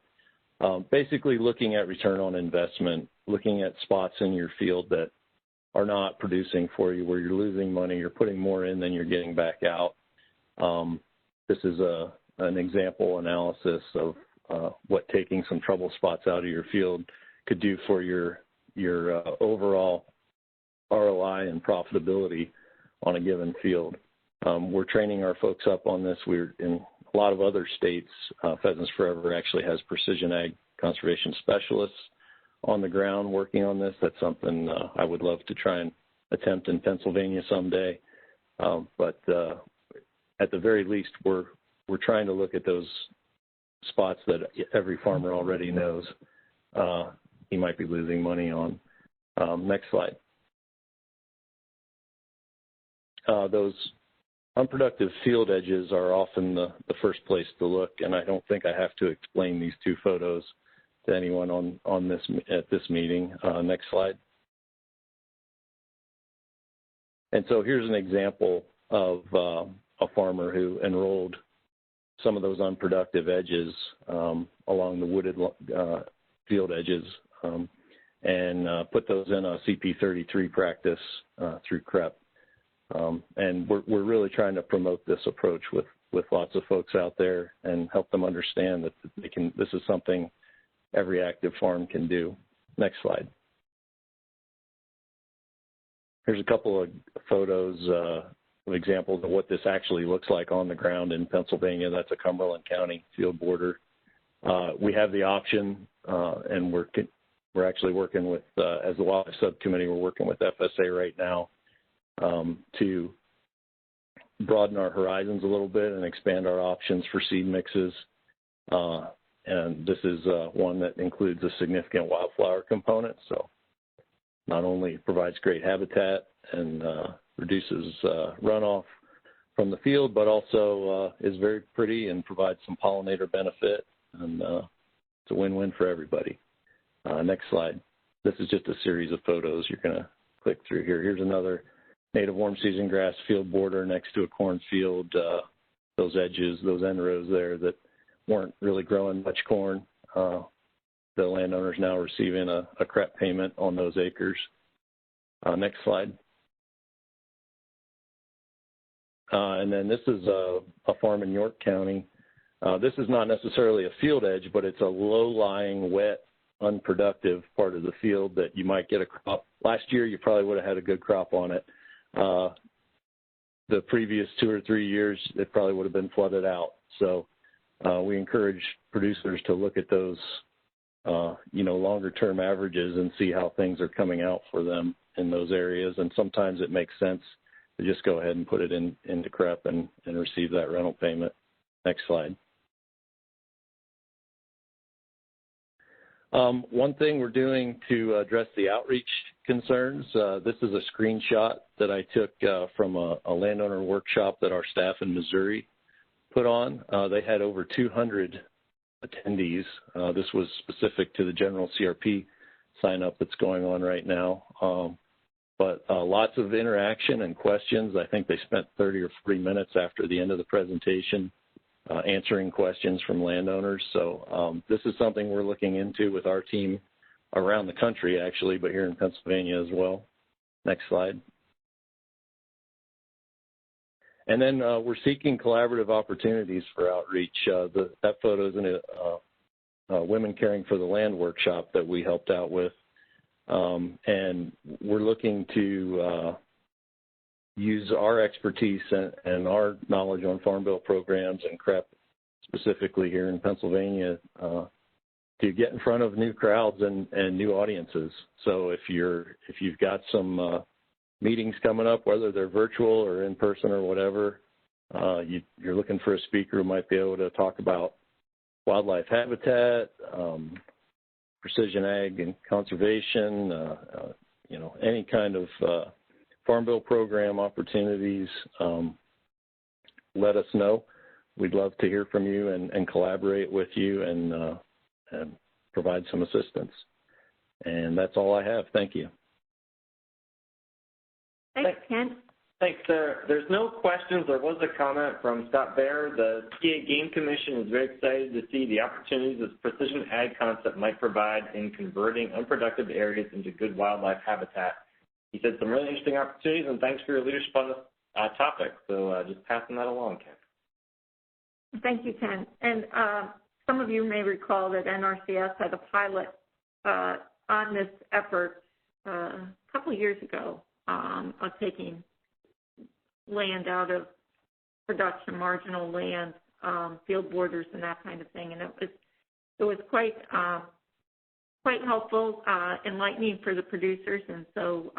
basically looking at return on investment, looking at spots in your field that are not producing for you, where you're losing money, you're putting more in than you're getting back out. This is an example analysis of what taking some trouble spots out of your field could do for your overall ROI and profitability on a given field. We're training our folks up on this. We're in a lot of other states. Pheasants Forever actually has precision ag conservation specialists on the ground working on this. That's something I would love to try and attempt in Pennsylvania someday. But at the very least, we're trying to look at those spots that every farmer already knows he might be losing money on. Next slide. Those unproductive field edges are often the first place to look, and I don't think I have to explain these two photos to anyone on this at this meeting. Next slide. And so here's an example of a farmer who enrolled some of those unproductive edges along the wooded field edges and put those in a CP33 practice through CREP. And we're really trying to promote this approach with lots of folks out there and help them understand that this is something every active farm can do. Next slide. Here's a couple of photos of examples of what this actually looks like on the ground in Pennsylvania. That's a Cumberland County field border. We have the option, and we're actually working with, as the Wildlife Subcommittee, we're working with FSA right now to broaden our horizons a little bit and expand our options for seed mixes. And this is one that includes a significant wildflower component. So not only provides great habitat and reduces runoff from the field, but also is very pretty and provides some pollinator benefit. And it's a win-win for everybody. Next slide. This is just a series of photos you're going to click through here. Here's another native warm season grass field border next to a cornfield. Those edges, those end rows there that weren't really growing much corn. The landowner's now receiving a CREP payment on those acres. Next slide. And then this is a farm in York County. This is not necessarily a field edge, but it's a low-lying, wet, unproductive part of the field that you might get a crop. Last year, you probably would have had a good crop on it. The previous 2 or 3 years, it probably would have been flooded out. So we encourage producers to look at those, longer-term averages and see how things are coming out for them in those areas. And sometimes it makes sense to just go ahead and put it into CREP and receive that rental payment. Next slide. One thing we're doing to address the outreach concerns, this is a screenshot that I took from a landowner workshop that our staff in Missouri put on. They had over 200 attendees. This was specific to the general CRP sign-up that's going on right now. But lots of interaction and questions. I think they spent 30 or 40 minutes after the end of the presentation answering questions from landowners. So this is something we're looking into with our team around the country, actually, but here in Pennsylvania as well. Next slide. And then we're seeking collaborative opportunities for outreach. That photo is in a Women Caring for the Land workshop that we helped out with. And we're looking to use our expertise and our knowledge on Farm Bill programs and CREP specifically here in Pennsylvania to get in front of new crowds and new audiences. So if you've got some meetings coming up, whether they're virtual or in person or whatever, you're looking for a speaker who might be able to talk about wildlife habitat, precision ag and conservation, any kind of Farm Bill program opportunities, let us know. We'd love to hear from you and collaborate with you and provide some assistance. And that's all I have. Thank you. Thanks, Ken. Thanks, Sarah. There's no questions. There was a comment from Scott Baer. The PA Game Commission is very excited to see the opportunities this precision ag concept might provide in converting unproductive areas into good wildlife habitat. He said some really interesting opportunities, and thanks for your leadership on this topic. So just passing that along, Ken. Thank you, Ken. And some of you may recall that NRCS had a pilot on this effort a couple of years ago of taking land out of production, marginal land, field borders, and that kind of thing. And it was quite helpful, enlightening for the producers. And so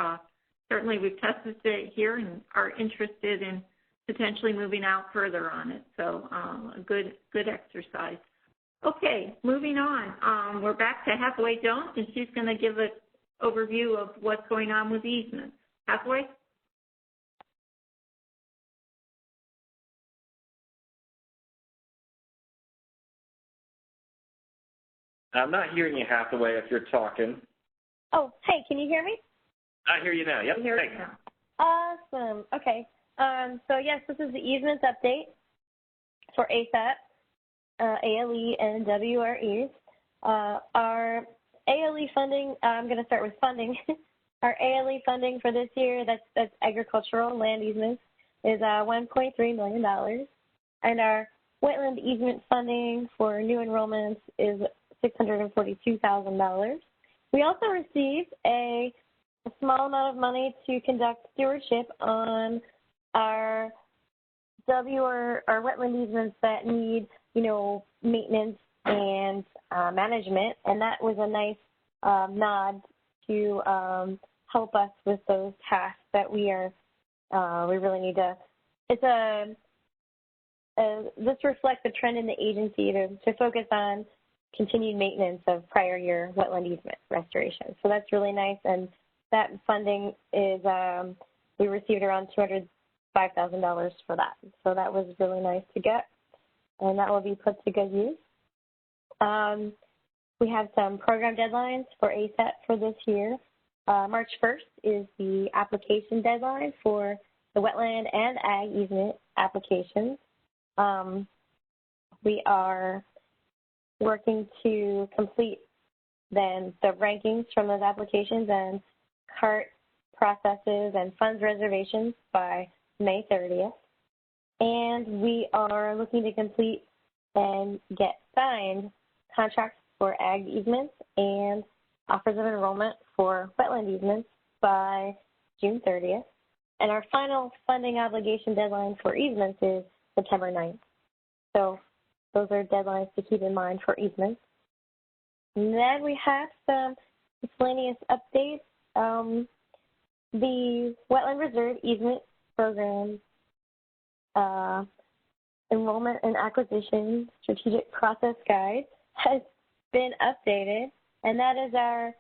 certainly we've tested it here and are interested in potentially moving out further on it. So a good exercise. Okay, moving on. We're back to Hathaway Jones, and she's going to give an overview of what's going on with easements. Hathaway? I'm not hearing you, Hathaway, if you're talking. Oh, hey, can you hear me? I hear you now. Yep. Awesome. Okay. So yes, this is the easements update for ASAP, ALE, and WREs. Our ALE funding, I'm going to start with funding. Our ALE funding for this year, that's agricultural land easements, is $1.3 million. And our wetland easement funding for new enrollments is $642,000. We also received a small amount of money to conduct stewardship on our wetland easements that need, maintenance and management, and that was a nice nod to help us with those tasks that we really need to. This reflects a trend in the agency to focus on continued maintenance of prior year wetland easement restoration. So that's really nice, and that funding is we received around $205,000 for that. So that was really nice to get, and that will be put to good use. We have some program deadlines for ASEP for this year. March 1st is the application deadline for the wetland and ag easement applications. We are working to complete then the rankings from those applications and CART processes and funds reservations by May 30th. And we are looking to complete and get signed contracts for ag easements and offers of enrollment for wetland easements by June 30th. And our final funding obligation deadline for easements is September 9th. So those are deadlines to keep in mind for easements. And then we have some miscellaneous updates. The Wetland Reserve Easement Program Enrollment and Acquisition Strategic Process Guide has been updated, and that is our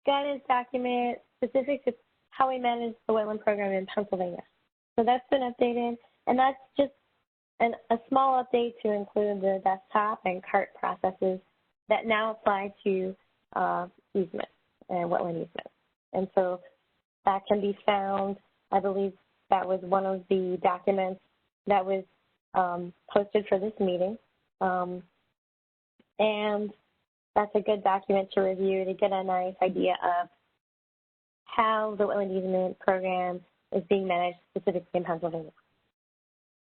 guidance document specific to how we manage the wetland program in Pennsylvania. So that's been updated, and that's just a small update to include the desktop and CART processes that now apply to easement and wetland easement. And so that can be found, I believe that was one of the documents that was posted for this meeting. And that's a good document to review to get a nice idea of how the wetland easement program is being managed specifically in Pennsylvania.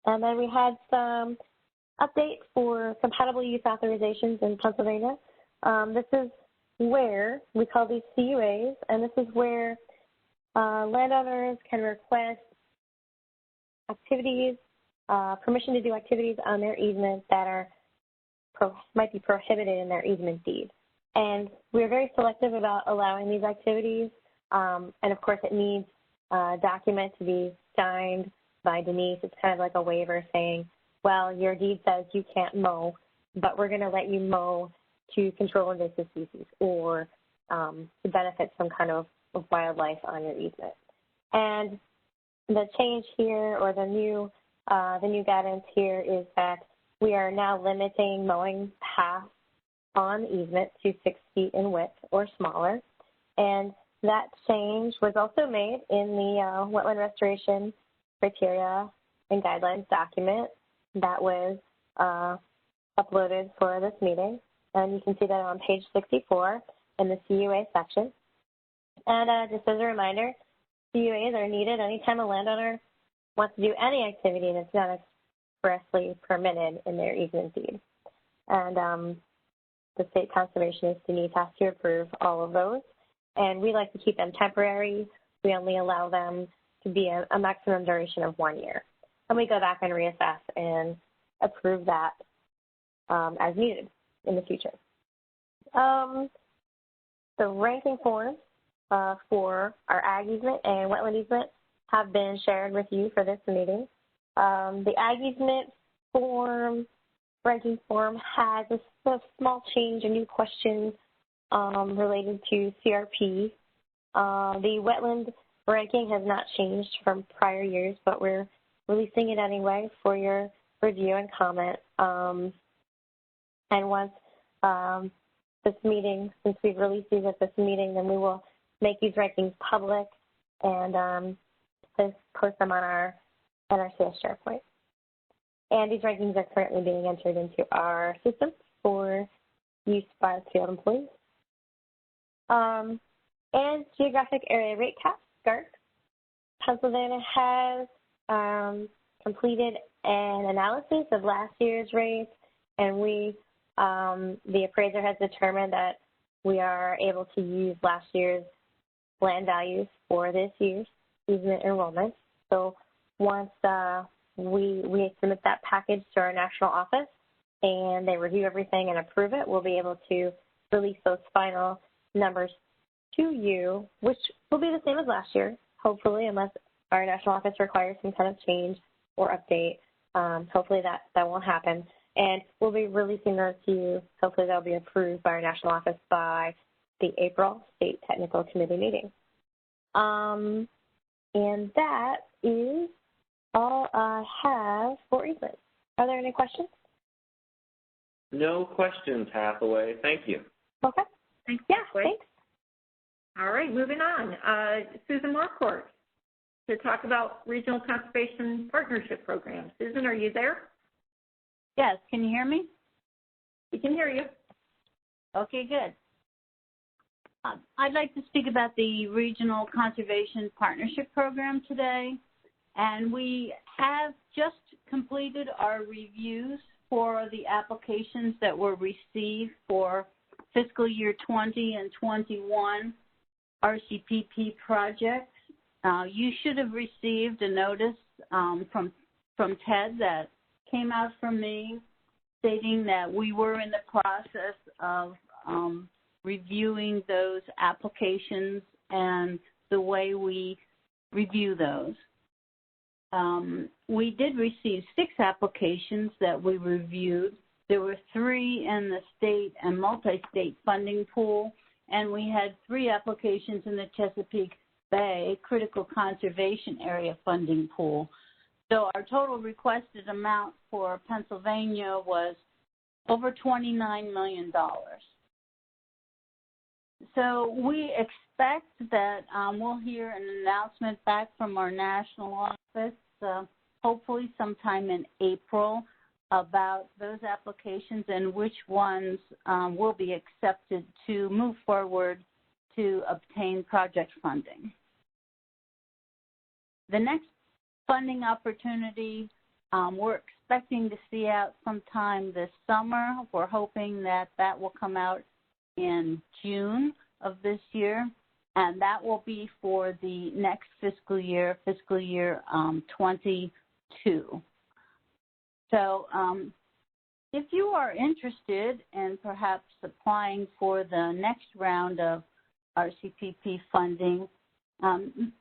And then we had some updates for compatible use authorizations in Pennsylvania. This is where we call these CUAs, and this is where landowners can request activities, permission to do activities on their easement that might be prohibited in their easement deed. And we're very selective about allowing these activities. And of course, it needs a document to be signed by Denise. It's kind of like a waiver saying, well, your deed says you can't mow, but we're going to let you mow to control invasive species or to benefit some kind of wildlife on your easement. And the change here, or the new guidance here, is that we are now limiting mowing paths on easement to 6 feet in width or smaller. And that change was also made in the wetland restoration criteria and guidelines document that was uploaded for this meeting. And you can see that on page 64 in the CUA section. And just as a reminder, CUAs are needed anytime a landowner wants to do any activity that's not expressly permitted in their easement deed. And the state conservationist, Denise, has to approve all of those. And we like to keep them temporary. We only allow them to be a maximum duration of 1 year. And we go back and reassess and approve that as needed in the future. The ranking forms for our ag easement and wetland easement have been shared with you for this meeting. The ag easement form, ranking form, has a small change, a new question related to CRP. The wetland ranking has not changed from prior years, but we're releasing it anyway for your review and comment. And once this meeting, since we've released these at this meeting, then we will make these rankings public and post them on our NRCS SharePoint. And these rankings are currently being entered into our system for use by field employees. And geographic area rate cap, GARC. Pennsylvania has completed an analysis of last year's rates, and the appraiser has determined that we are able to use last year's land values for this year's easement enrollment. So once we submit that package to our national office and they review everything and approve it, we'll be able to release those final numbers to you, which will be the same as last year, hopefully, unless our national office requires some kind of change or update. Hopefully that won't happen. And we'll be releasing those to you. Hopefully they'll be approved by our national office by the April State Technical Committee meeting. And that is all I have for easement. Are there any questions? No questions, Hathaway. Thank you. Okay. Thanks. Yeah, thanks. All right, moving on. Susan Marquardt to talk about Regional Conservation Partnership Program. Susan, are you there? Yes, can you hear me? We can hear you. Okay, good. I'd like to speak about the Regional Conservation Partnership Program today. And we have just completed our reviews for the applications that were received for fiscal year 20 and 21 RCPP projects. You should have received a notice from Ted that came out from me stating that we were in the process of reviewing those applications and the way we review those. We did receive 6 applications that we reviewed. There were 3 in the state and multi-state funding pool, and we had 3 applications in the Chesapeake Bay Critical Conservation Area funding pool. So our total requested amount for Pennsylvania was over $29 million. So we expect that we'll hear an announcement back from our national office, hopefully sometime in April, about those applications and which ones will be accepted to move forward to obtain project funding. The next funding opportunity we're expecting to see out sometime this summer. We're hoping that will come out in June of this year, and that will be for the next fiscal year 22. So if you are interested in perhaps applying for the next round of RCPP funding,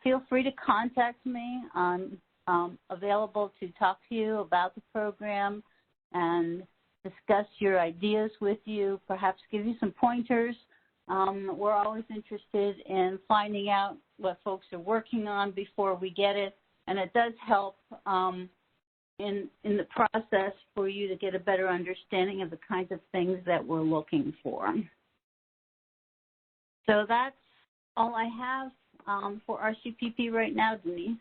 feel free to contact me. I'm available to talk to you about the program and discuss your ideas with you, perhaps give you some pointers. We're always interested in finding out what folks are working on before we get it, and it does help in the process for you to get a better understanding of the kinds of things that we're looking for. So that's all I have for RCPP right now, Denise.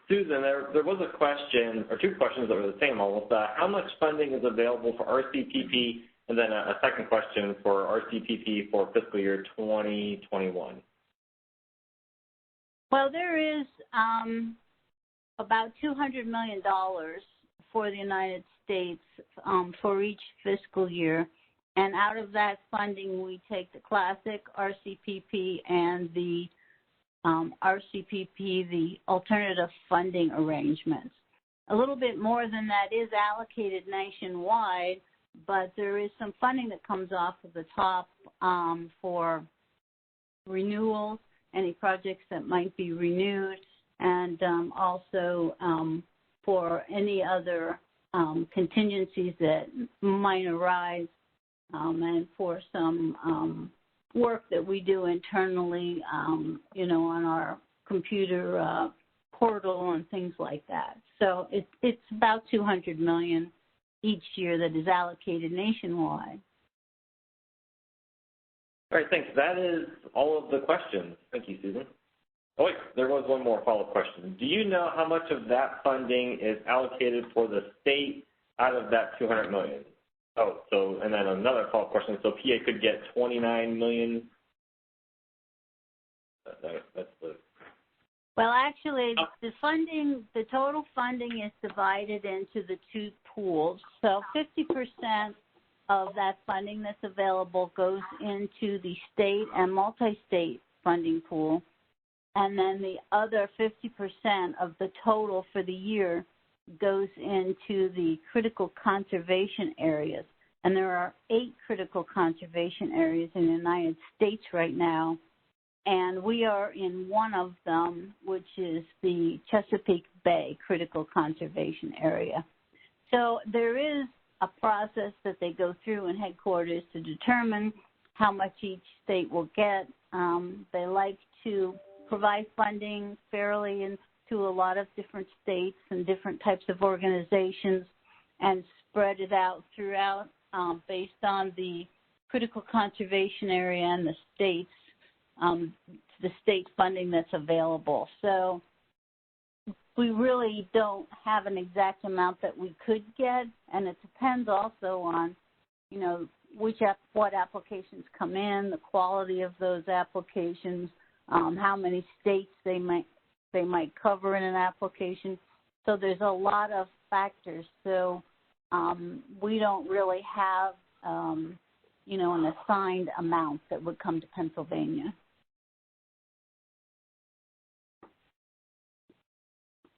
Susan, there was a question, or 2 questions that were the same almost. How much funding is available for RCPP? And then a second question for RCPP for fiscal year 2021. Well, there is about $200 million for the United States for each fiscal year. And out of that funding, we take the classic RCPP and the RCPP, the alternative funding arrangements. A little bit more than that is allocated nationwide, but there is some funding that comes off of the top for renewals, any projects that might be renewed, and also for any other contingencies that might arise, and for some work that we do internally, on our computer portal and things like that. So it's about $200 million each year that is allocated nationwide. All right, thanks. That is all of the questions. Thank you, Susan. Oh, wait, there was one more follow-up question. Do you know how much of that funding is allocated for the state out of that $200 million? Oh, so, and then another follow-up question. So PA could get $29 million? That's the... Well, actually, the total funding is divided into the two pools. So 50% of that funding that's available goes into the state and multi-state funding pool. And then the other 50% of the total for the year goes into the critical conservation areas. And there are 8 critical conservation areas in the United States right now. And we are in one of them, which is the Chesapeake Bay Critical Conservation Area. So there is a process that they go through in headquarters to determine how much each state will get. They like to provide funding fairly to a lot of different states and different types of organizations and spread it out throughout based on the critical conservation area and the states. The state funding that's available. So we really don't have an exact amount that we could get, and it depends also on, you know, what applications come in, the quality of those applications, how many states they might cover in an application. So there's a lot of factors. So we don't really have, you know, an assigned amount that would come to Pennsylvania.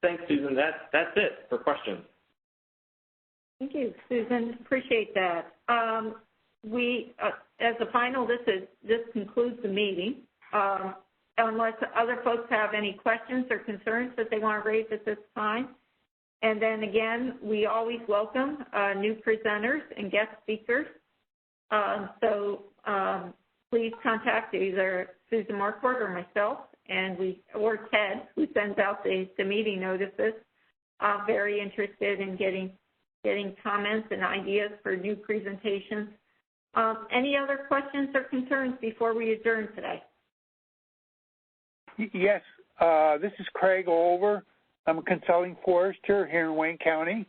Thanks, Susan. That's it for questions. Thank you, Susan. Appreciate that. As a final, this concludes the meeting. Unless other folks have any questions or concerns that they want to raise at this time. And then again, we always welcome new presenters and guest speakers. So please contact either Susan Marquardt or myself, or Ted, who sends out the meeting notices. I'm very interested in getting comments and ideas for new presentations. Any other questions or concerns before we adjourn today? Yes, this is Craig Olver. I'm a consulting forester here in Wayne County.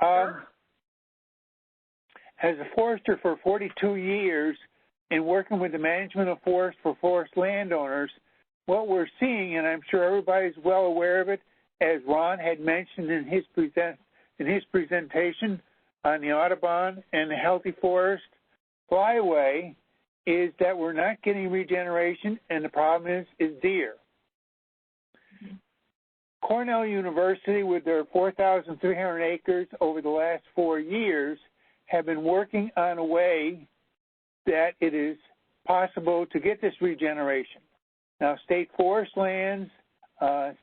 Sure. As a forester for 42 years and working with the management of forest for forest landowners, what we're seeing, and I'm sure everybody's well aware of it, as Ron had mentioned in his presentation on the Audubon and the Healthy Forest Flyway, is that we're not getting regeneration, and the problem is deer. Cornell University, with their 4,300 acres over the last 4 years, have been working on a way that it is possible to get this regeneration. Now, state forest lands,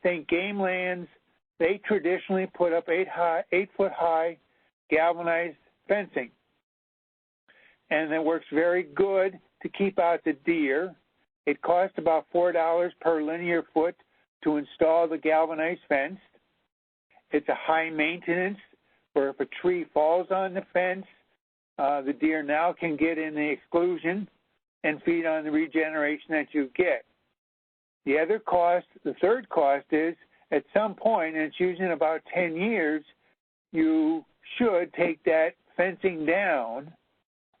state game lands, they traditionally put up 8-foot-high galvanized fencing. And it works very good to keep out the deer. It costs about $4 per linear foot to install the galvanized fence. It's a high maintenance, where if a tree falls on the fence, the deer now can get in the exclusion and feed on the regeneration that you get. The other cost, the third cost is, at some point, and it's usually in about 10 years, you should take that fencing down,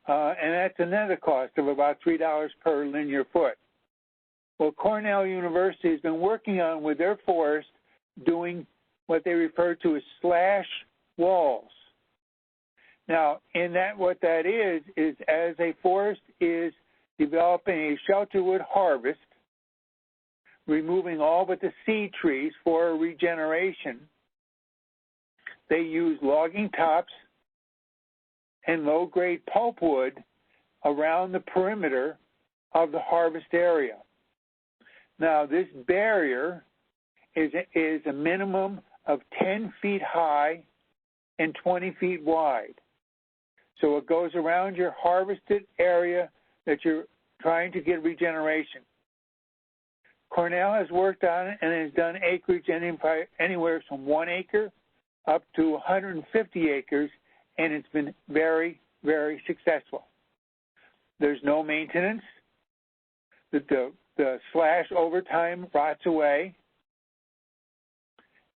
and that's another cost of about $3 per linear foot. Well, Cornell University has been working on, with their forest, doing what they refer to as slash walls. Now, in that, what that is as a forest is developing a shelterwood harvest, removing all but the seed trees for regeneration, they use logging tops and low-grade pulpwood around the perimeter of the harvest area. Now, this barrier is a minimum of 10 feet high and 20 feet wide. So it goes around your harvested area that you're trying to get regeneration. Cornell has worked on it and has done acreage anywhere from 1 acre up to 150 acres, and it's been very, very successful. There's no maintenance. The the slash over time rots away.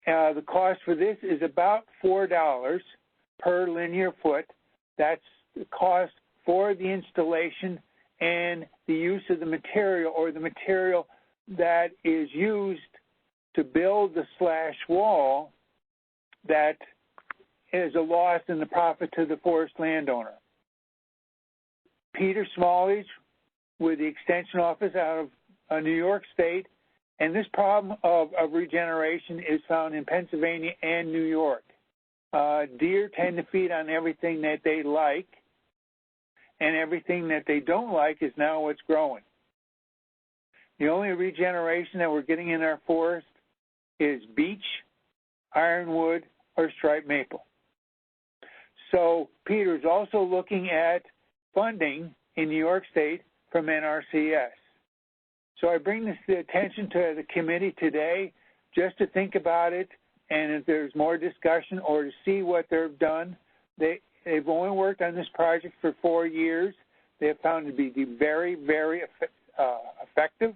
The cost for this is about $4 per linear foot. That's the cost for the installation and the use of the material, or the material that is used to build the slash wall that is a loss in the profit to the forest landowner. Peter Smallage with the Extension Office out of New York State, and this problem of regeneration is found in Pennsylvania and New York. Deer tend to feed on everything that they like, and everything that they don't like is now what's growing. The only regeneration that we're getting in our forest is beech, ironwood, or striped maple. So Peter's also looking at funding in New York State from NRCS. So I bring this to the attention to the committee today just to think about it, and if there's more discussion or to see what they've done. They've only worked on this project for 4 years. They have found it to be very, very effective.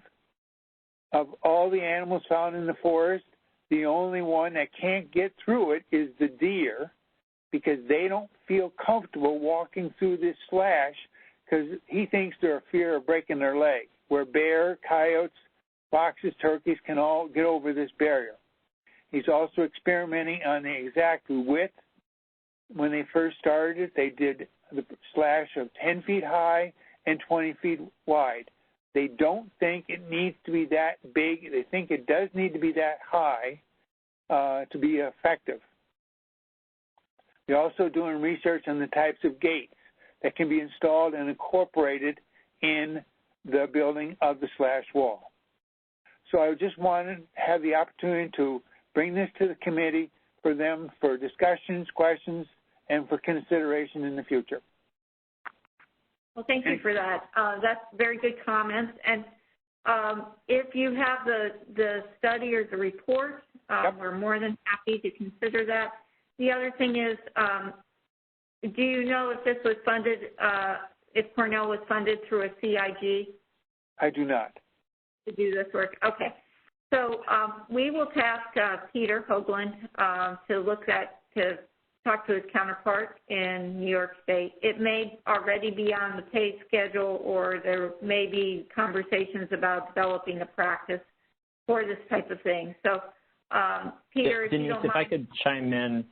Of all the animals found in the forest, the only one that can't get through it is the deer, because they don't feel comfortable walking through this slash because he thinks they're a fear of breaking their leg, where bear, coyotes, foxes, turkeys can all get over this barrier. He's also experimenting on the exact width. When they first started, they did the slash of 10 feet high and 20 feet wide. They don't think it needs to be that big. They think it does need to be that high to be effective. We're also doing research on the types of gates that can be installed and incorporated in the building of the slash wall. So I just wanted to have the opportunity to bring this to the committee for them for discussions, questions, and for consideration in the future. Well, thank you for that. That's very good comments. And if you have the study or the report, we're more than happy to consider that. The other thing is, do you know if this was funded, if Cornell was funded through a CIG? I do not. To do this work? Okay. So we will task Peter Hoagland to talk to his counterpart in New York State. It may already be on the pay schedule, or there may be conversations about developing a practice for this type of thing. So, Peter, Denise, if I could chime in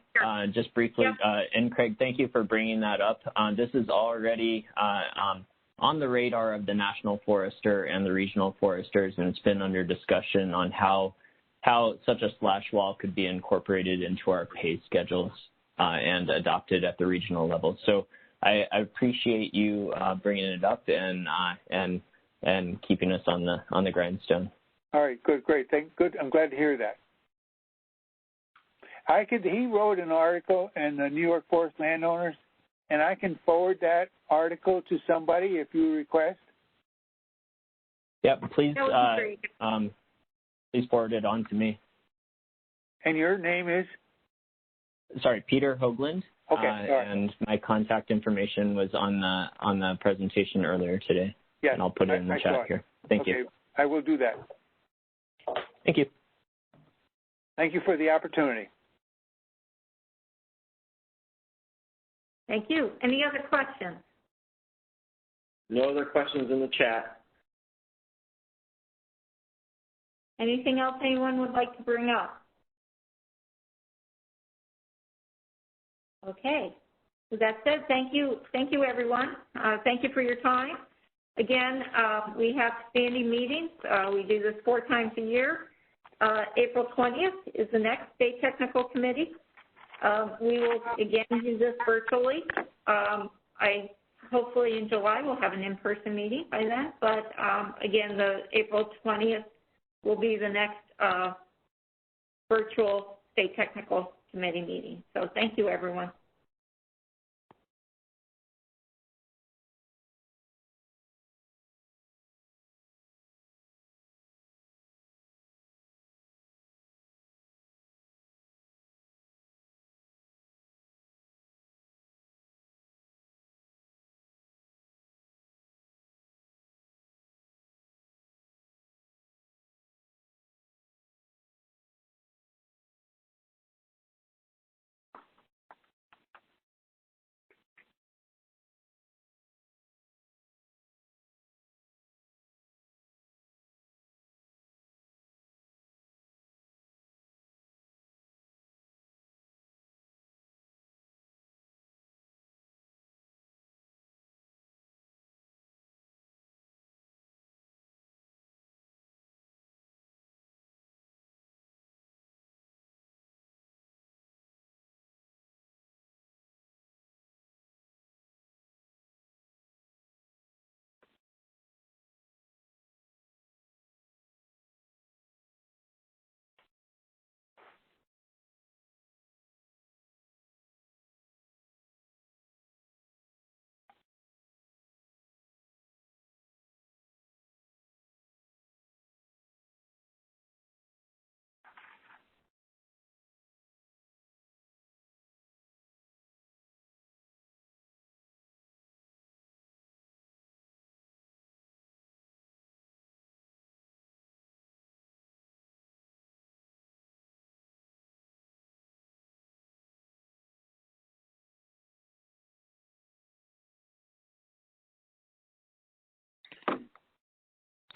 just briefly, and Craig, thank you for bringing that up. This is already on the radar of the National Forester and the regional foresters, and it's been under discussion on how such a slash wall could be incorporated into our pay schedules and adopted at the regional level. So I appreciate you bringing it up and keeping us on the grindstone. All right, good, great, good. I'm glad to hear that. He wrote an article in the New York Forest Landowners, and I can forward that article to somebody if you request. Yep, please. Please forward it on to me. And your name is? Sorry, Peter Hoagland. Okay. Right. And my contact information was on the presentation earlier today. Yes. And I'll put it in the chat here. Thank you. I will do that. Thank you. Thank you for the opportunity. Thank you. Any other questions? No other questions in the chat. Anything else anyone would like to bring up? Okay. With that said, thank you everyone. Thank you for your time. Again, we have standing meetings. We do this 4 times a year. April 20th is the next State Technical Committee. We will again do this virtually. Hopefully in July we'll have an in-person meeting by then. But again, the April 20th will be the next virtual State Technical Committee meeting. So thank you, everyone.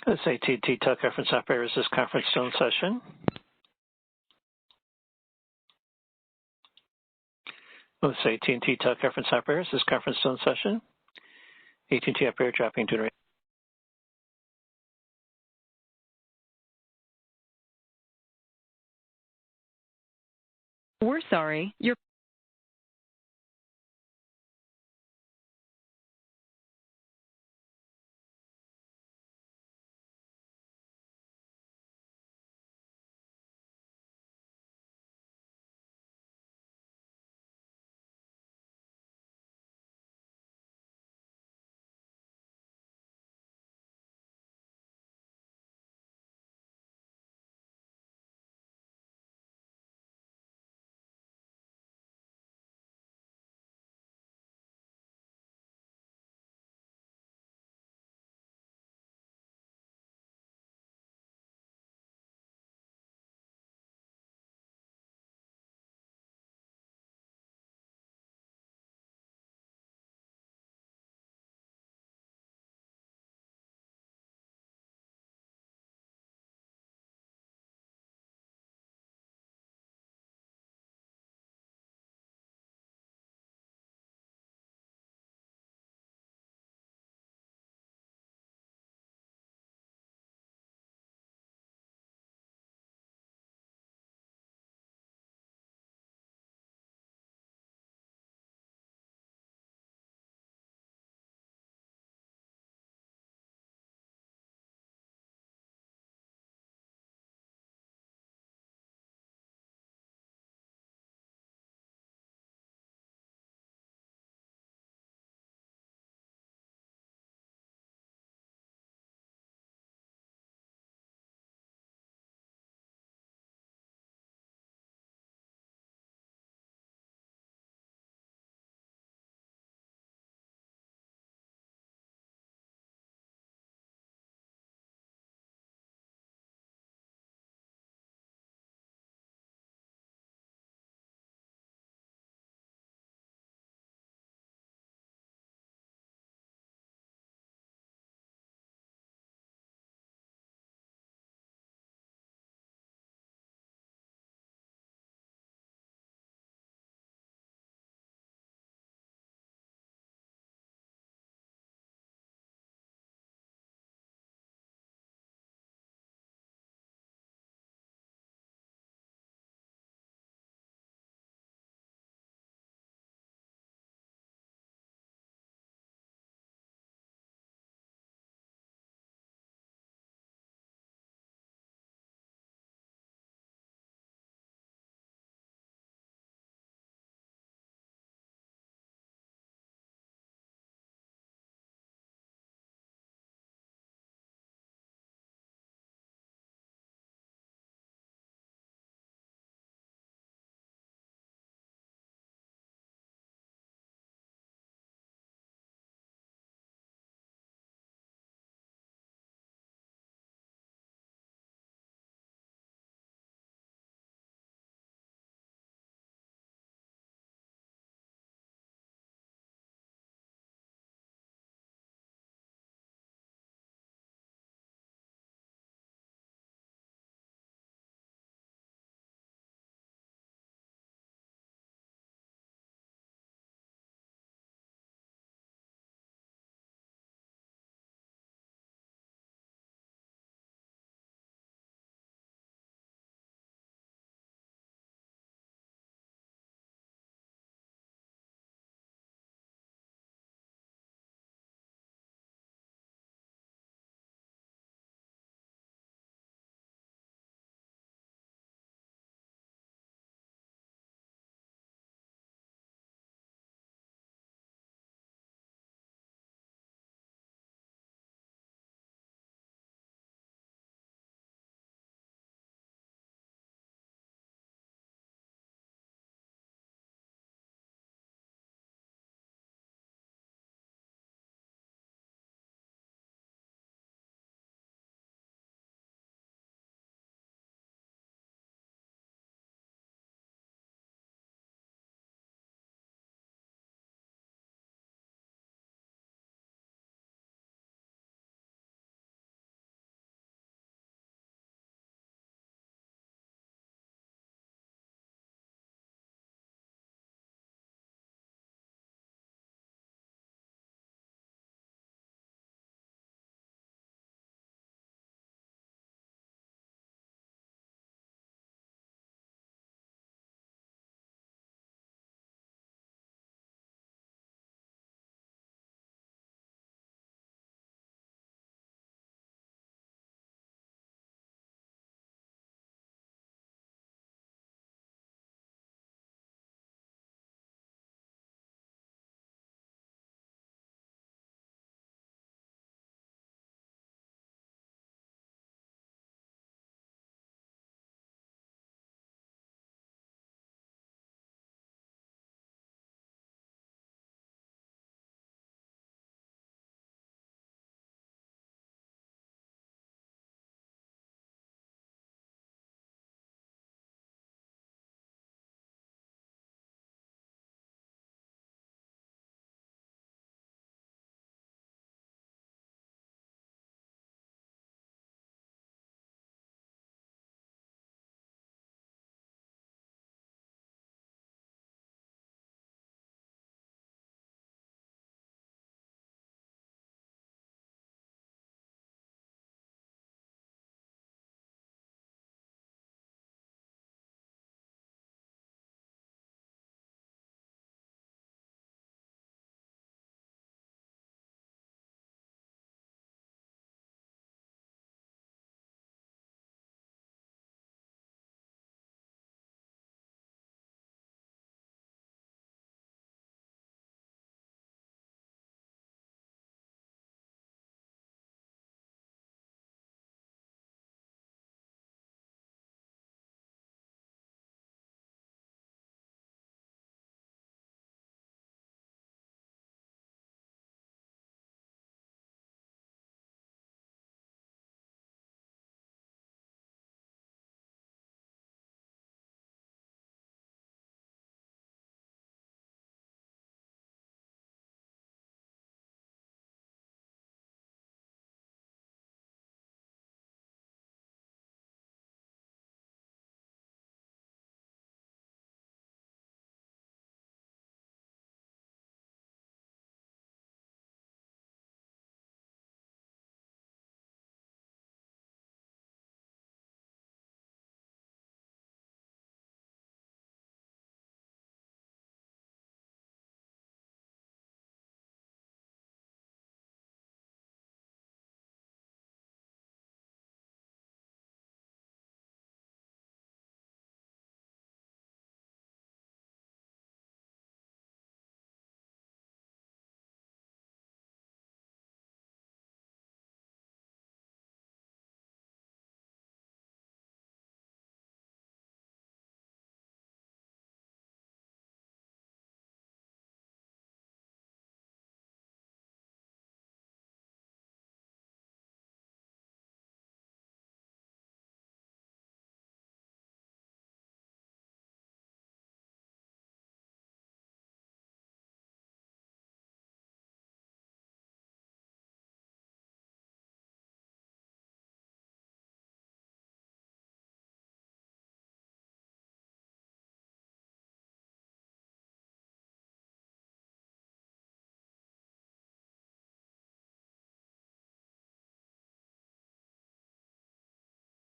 This AT&T teleconference operator, is this conference still in session? This AT&T teleconference operator, is this conference still in session? AT&T operator dropping to We're sorry, your